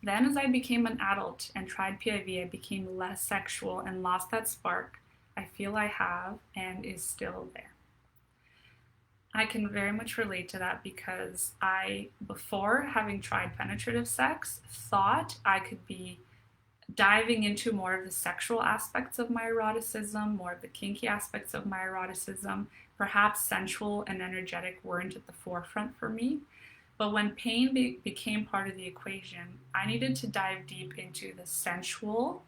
Then as I became an adult and tried PIV, I became less sexual and lost that spark I feel I have and is still there. I can very much relate to that, because I, before having tried penetrative sex, thought I could be diving into more of the sexual aspects of my eroticism, more of the kinky aspects of my eroticism. Perhaps sensual and energetic weren't at the forefront for me. But when pain became part of the equation, I needed to dive deep into the sensual,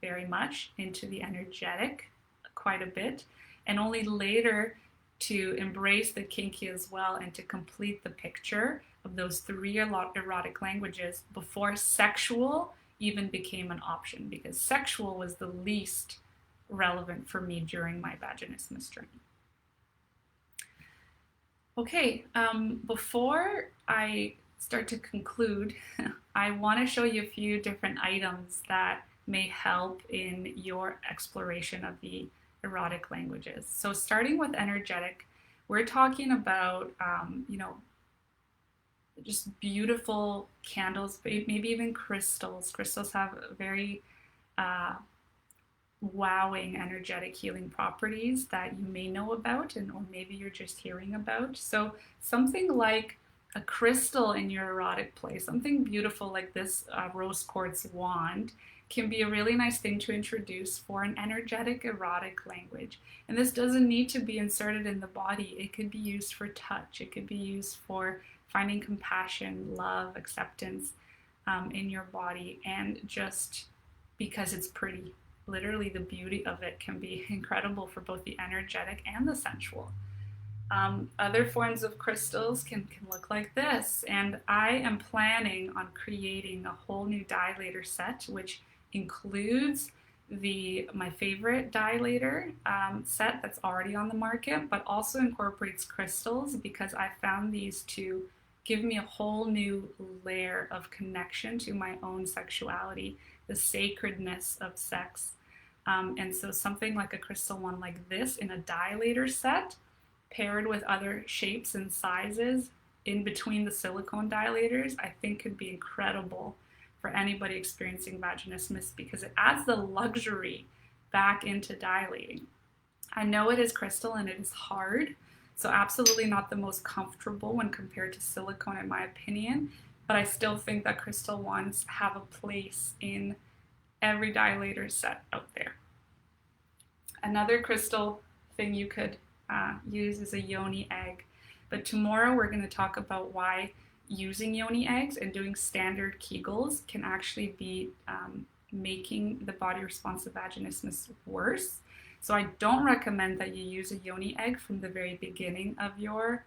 very much, into the energetic, quite a bit, and only later to embrace the kinky as well, and to complete the picture of those three erotic languages before sexual even became an option, because sexual was the least relevant for me during my vaginismus journey. Okay, before I start to conclude, I want to show you a few different items that may help in your exploration of the erotic languages. So starting with energetic, we're talking about, just beautiful candles, maybe even crystals. Crystals have very wowing energetic healing properties that you may know about, or maybe you're just hearing about. So something like a crystal in your erotic play, something beautiful like this rose quartz wand, can be a really nice thing to introduce for an energetic erotic language. And this doesn't need to be inserted in the body. It could be used for touch. It could be used for finding compassion, love, acceptance in your body, and just because it's pretty. Literally, the beauty of it can be incredible for both the energetic and the sensual. Other forms of crystals can look like this, and I am planning on creating a whole new dilator set, which includes my favorite dilator set that's already on the market, but also incorporates crystals, because I found these to give me a whole new layer of connection to my own sexuality, the sacredness of sex. And so something like a crystal one like this in a dilator set, paired with other shapes and sizes in between the silicone dilators, I think could be incredible for anybody experiencing vaginismus, because it adds the luxury back into dilating. I know it is crystal and it is hard, so absolutely not the most comfortable when compared to silicone in my opinion, but I still think that crystal ones have a place in every dilator set out there. Another crystal thing you could use is a yoni egg, but tomorrow we're going to talk about why using yoni eggs and doing standard Kegels can actually be making the body response to vaginismus worse. So I don't recommend that you use a yoni egg from the very beginning of your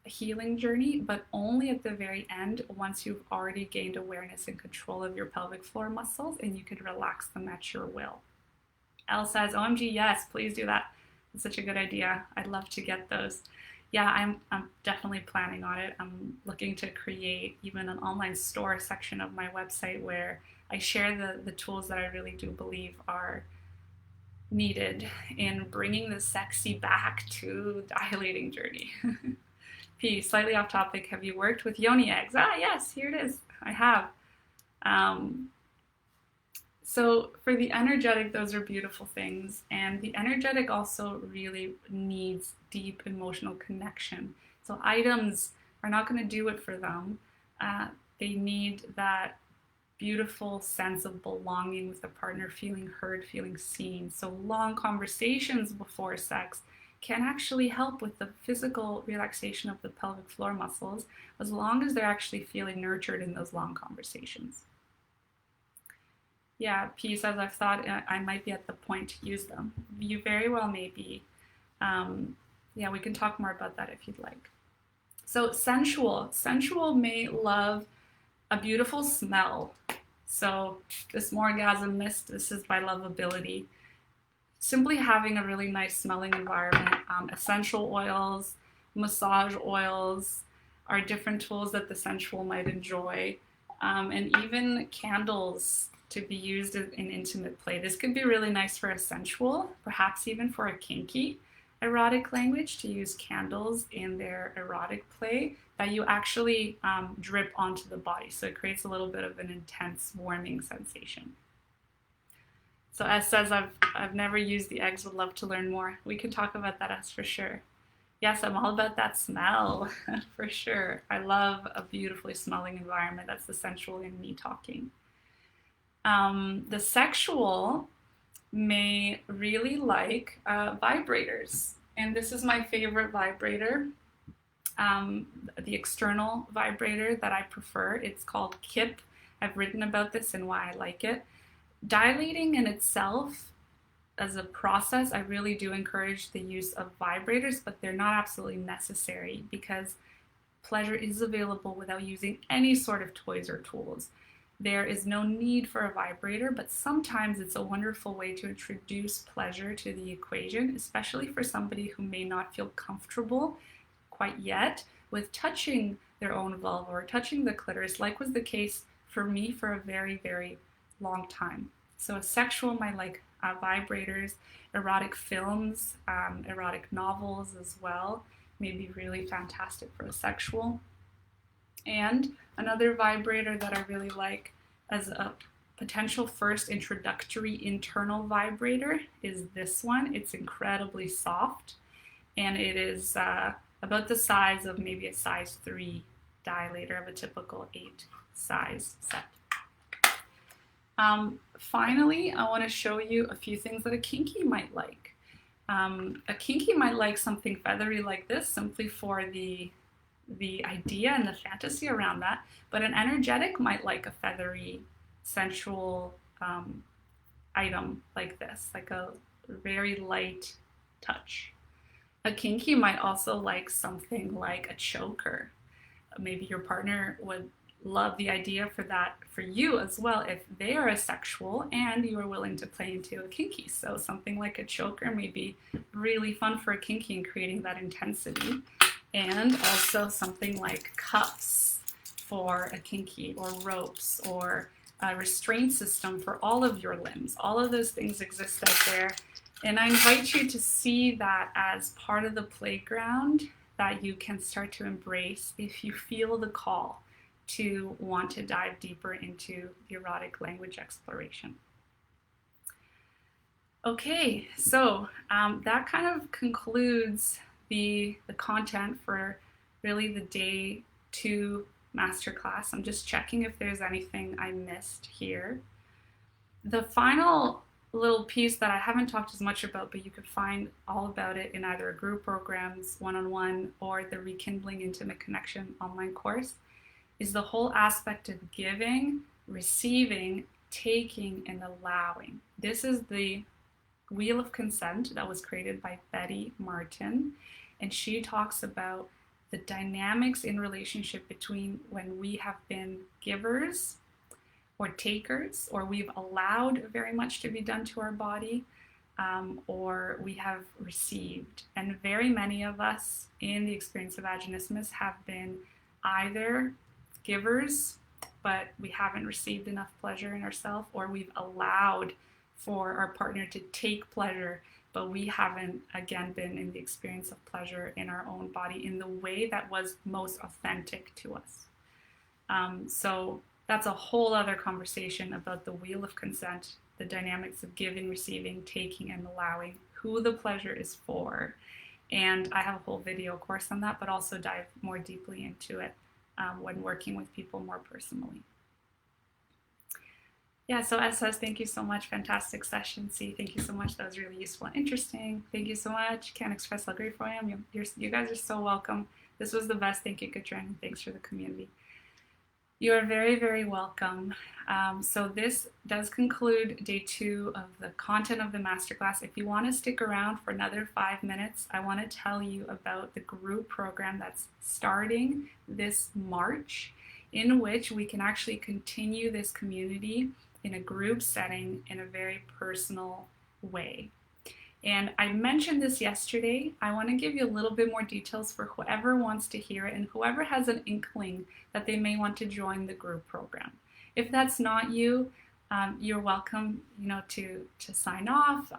healing journey, but only at the very end, once you've already gained awareness and control of your pelvic floor muscles and you could relax them at your will. Elle says, OMG, yes, please do that. It's such a good idea. I'd love to get those. Yeah, I'm definitely planning on it. I'm looking to create even an online store section of my website where I share the tools that I really do believe are needed in bringing the sexy back to the dilating journey. P, slightly off topic, have you worked with yoni eggs? Ah, yes, here it is. I have. So for the energetic, those are beautiful things. And the energetic also really needs deep emotional connection. So items are not going to do it for them. They need that beautiful sense of belonging with the partner, feeling heard, feeling seen. So long conversations before sex can actually help with the physical relaxation of the pelvic floor muscles, as long as they're actually feeling nurtured in those long conversations. Yeah, P says, I've thought I might be at the point to use them. You very well may be. Yeah, we can talk more about that if you'd like. So sensual. Sensual may love a beautiful smell. So this Morgasm Mist, this is by Lovability. Simply having a really nice smelling environment Essential oils, massage oils are different tools that the sensual might enjoy, and even candles to be used in intimate play. This could be really nice for a sensual, perhaps even for a kinky erotic language, to use candles in their erotic play that you actually drip onto the body. So it creates a little bit of an intense warming sensation. So S says, I've never used the eggs, would love to learn more. We can talk about that, S, for sure. Yes, I'm all about that smell, for sure. I love a beautifully smelling environment. That's the sensual in me talking. The sexual may really like vibrators. And this is my favorite vibrator, the external vibrator that I prefer. It's called KIP. I've written about this and why I like it. Dilating in itself as a process, I really do encourage the use of vibrators, but they're not absolutely necessary because pleasure is available without using any sort of toys or tools. There is no need for a vibrator, but sometimes it's a wonderful way to introduce pleasure to the equation, especially for somebody who may not feel comfortable quite yet with touching their own vulva or touching the clitoris, like was the case for me for a very, very long time. So a sexual might like vibrators, erotic films, erotic novels as well, may be really fantastic for a sexual. And another vibrator that I really like as a potential first introductory internal vibrator is this one. It's incredibly soft, and it is about the size of maybe a size 3 dilator of a typical 8 size set. Finally, I want to show you a few things that a kinky might like. A kinky might like something feathery like this, simply for the idea and the fantasy around that, but an energetic might like a feathery, sensual item like this, like a very light touch. A kinky might also like something like a choker. Maybe your partner would love the idea for that for you as well if they are a sexual and you are willing to play into a kinky. So something like a choker may be really fun for a kinky in creating that intensity. And also something like cuffs for a kinky, or ropes, or a restraint system for all of your limbs. All of those things exist out there. And I invite you to see that as part of the playground that you can start to embrace if you feel the call to want to dive deeper into the erotic language exploration. Okay, so that kind of concludes the content for really the day 2 masterclass. I'm just checking if there's anything I missed here. The final little piece that I haven't talked as much about, but you could find all about it in either group programs, one-on-one, or the Rekindling Intimate Connection online course, is the whole aspect of giving, receiving, taking, and allowing. This is the Wheel of Consent that was created by Betty Martin, and she talks about the dynamics in relationship between when we have been givers or takers, or we've allowed very much to be done to our body, or we have received. And very many of us in the experience of vaginismus have been either givers, but we haven't received enough pleasure in ourselves, or we've allowed for our partner to take pleasure, but we haven't, again, been in the experience of pleasure in our own body in the way that was most authentic to us. So that's a whole other conversation about the Wheel of Consent, the dynamics of giving, receiving, taking, and allowing, who the pleasure is for. And I have a whole video course on that, but also dive more deeply into it when working with people more personally. Yeah, so S says, thank you so much. Fantastic session. C, thank you so much. That was really useful and interesting. Thank you so much. Can't express how grateful I am. You guys are so welcome. This was the best. Thank you, Katrin. Thanks for the community. You are very, very welcome. So this does conclude day 2 of the content of the masterclass. If you want to stick around for another 5 minutes, I want to tell you about the group program that's starting this March, in which we can actually continue this community in a group setting in a very personal way. And I mentioned this yesterday. I want to give you a little bit more details for whoever wants to hear it and whoever has an inkling that they may want to join the group program. If that's not you, you're welcome, to sign off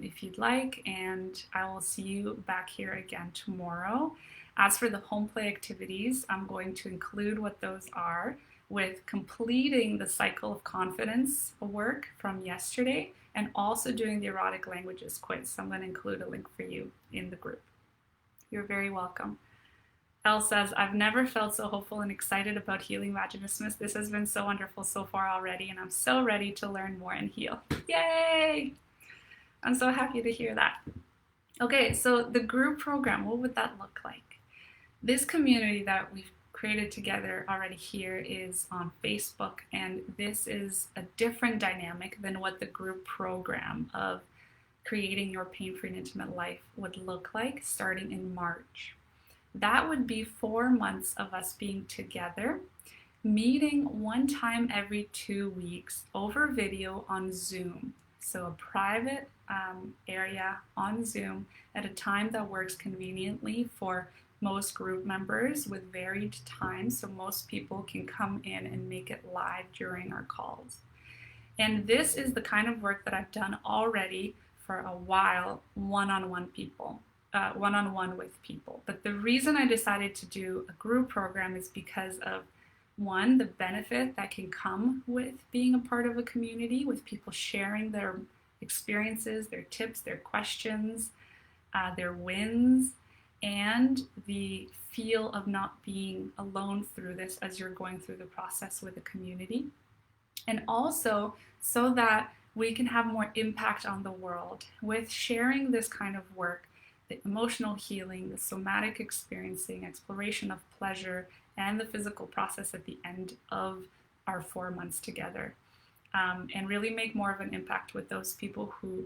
if you'd like, and I will see you back here again tomorrow. As for the home play activities, I'm going to include what those are with completing the cycle of confidence work from yesterday and also doing the erotic languages quiz. So I'm going to include a link for you in the group. You're very welcome. Elle says, I've never felt so hopeful and excited about healing vaginismus. This has been so wonderful so far already, and I'm so ready to learn more and heal. Yay! I'm so happy to hear that. Okay, so the group program, what would that look like? This community that we've created together already here is on Facebook, and this is a different dynamic than what the group program of creating your pain-free and intimate life would look like starting in March. That would be 4 months of us being together, meeting one time every 2 weeks over video on Zoom. So a private area on Zoom at a time that works conveniently for most group members with varied times, so most people can come in and make it live during our calls. And this is the kind of work that I've done already for a while, one-on-one with people. But the reason I decided to do a group program is because of, one, the benefit that can come with being a part of a community, with people sharing their experiences, their tips, their questions, their wins, and the feel of not being alone through this as you're going through the process with a community. And also so that we can have more impact on the world with sharing this kind of work, the emotional healing, the somatic experiencing, exploration of pleasure, and the physical process at the end of our 4 months together. And really make more of an impact with those people who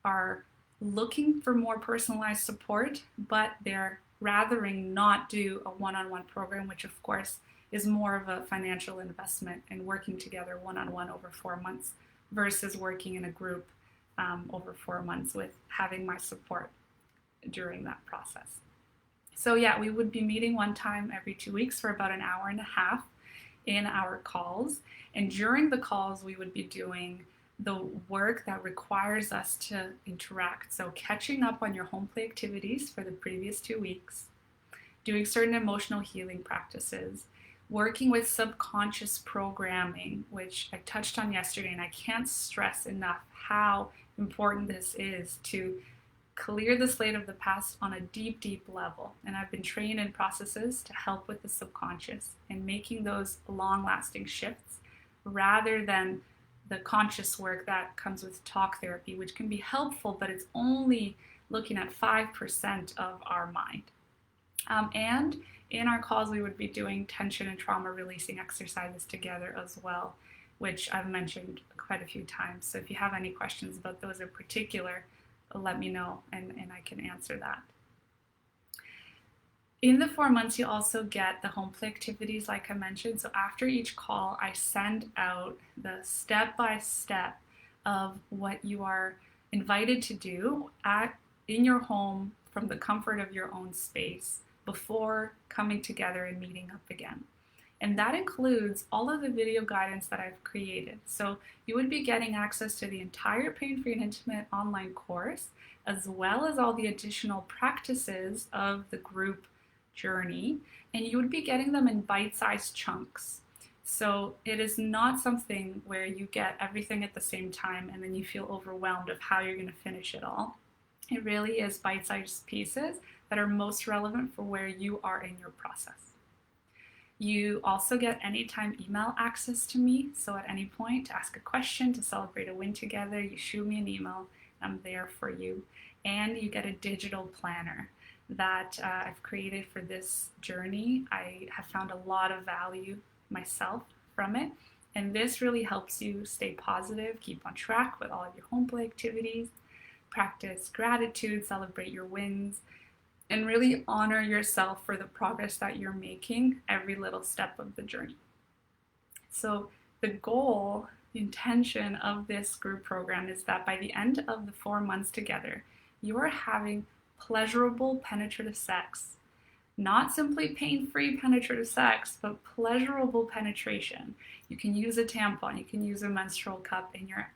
are looking for more personalized support, but they're rathering not do a one-on-one program, which of course is more of a financial investment in working together one-on-one over 4 months versus working in a group over 4 months with having my support during that process. So yeah, we would be meeting one time every 2 weeks for about an hour and a half in our calls. And during the calls, we would be doing the work that requires us to interact. So catching up on your home play activities for the previous 2 weeks, doing certain emotional healing practices, working with subconscious programming, which I touched on yesterday, and I can't stress enough how important this is to clear the slate of the past on a deep, deep level. And I've been trained in processes to help with the subconscious and making those long-lasting shifts rather than the conscious work that comes with talk therapy, which can be helpful, but it's only looking at 5% of our mind. And in our calls, we would be doing tension and trauma releasing exercises together as well, which I've mentioned quite a few times. So if you have any questions about those in particular, let me know and I can answer that. In the 4 months, you also get the home play activities like I mentioned. So after each call, I send out the step-by-step of what you are invited to do in your home from the comfort of your own space before coming together and meeting up again. And that includes all of the video guidance that I've created. So you would be getting access to the entire Pain-Free and Intimate online course, as well as all the additional practices of the group journey, and you would be getting them in bite-sized chunks. So it is not something where you get everything at the same time and then you feel overwhelmed of how you're going to finish it all. It really is bite-sized pieces that are most relevant for where you are in your process. You also get anytime email access to me, so at any point to ask a question, to celebrate a win together, you shoot me an email, I'm there for you. And you get a digital planner that I've created for this journey. I have found a lot of value myself from it, and this really helps you stay positive, keep on track with all of your home play activities, practice gratitude, celebrate your wins, and really honor yourself for the progress that you're making every little step of the journey. So the goal, the intention of this group program is that by the end of the 4 months together, You are having pleasurable penetrative sex. Not simply pain-free penetrative sex, but pleasurable penetration. You can use a tampon, you can use a menstrual cup, and you're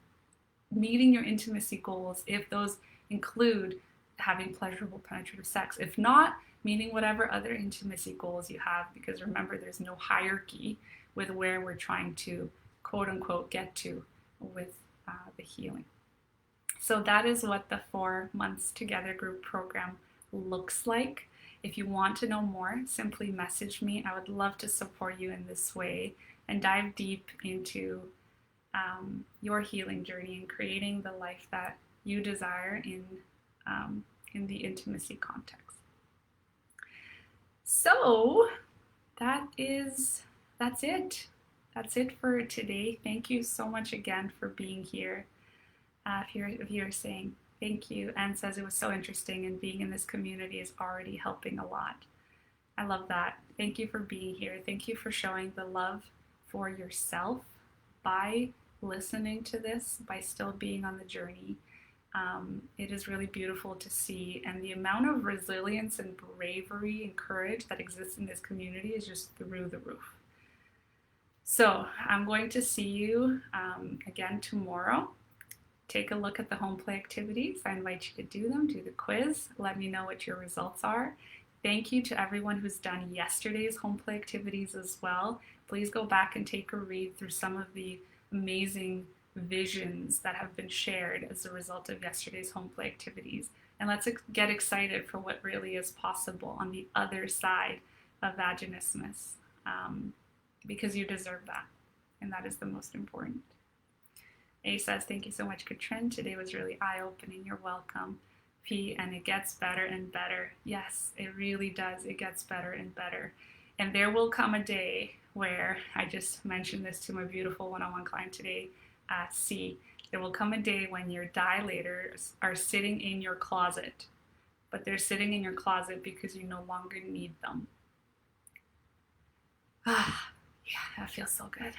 meeting your intimacy goals if those include having pleasurable penetrative sex. If not, meeting whatever other intimacy goals you have, because remember, there's no hierarchy with where we're trying to quote unquote get to with the healing. So that is what the 4 months together group program looks like. If you want to know more, simply message me. I would love to support you in this way and dive deep into your healing journey and creating the life that you desire in the intimacy context. So that's it. That's it for today. Thank you so much again for being here. If you're saying thank you, and says it was so interesting, and being in this community is already helping a lot. I love that. Thank you for being here. Thank you for showing the love for yourself by listening to this, by still being on the journey. It is really beautiful to see, and the amount of resilience and bravery and courage that exists in this community is just through the roof. So I'm going to see you again tomorrow. Take a look at the home play activities. I invite you to do them, do the quiz. Let me know what your results are. Thank you to everyone who's done yesterday's home play activities as well. Please go back and take a read through some of the amazing visions that have been shared as a result of yesterday's home play activities. And let's get excited for what really is possible on the other side of vaginismus, because you deserve that, and that is the most important. A says, thank you so much, Katrin. Today was really eye-opening. You're welcome. P, and it gets better and better. Yes, it really does. It gets better and better. And there will come a day where, I just mentioned this to my beautiful one-on-one client today, C, there will come a day when your dilators are sitting in your closet, but they're sitting in your closet because you no longer need them. Ah, yeah, that feels so good.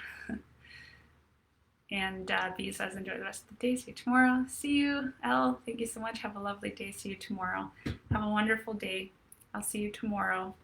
And B says, enjoy the rest of the day. See you tomorrow. See you. L, thank you so much. Have a lovely day. See you tomorrow. Have a wonderful day. I'll see you tomorrow.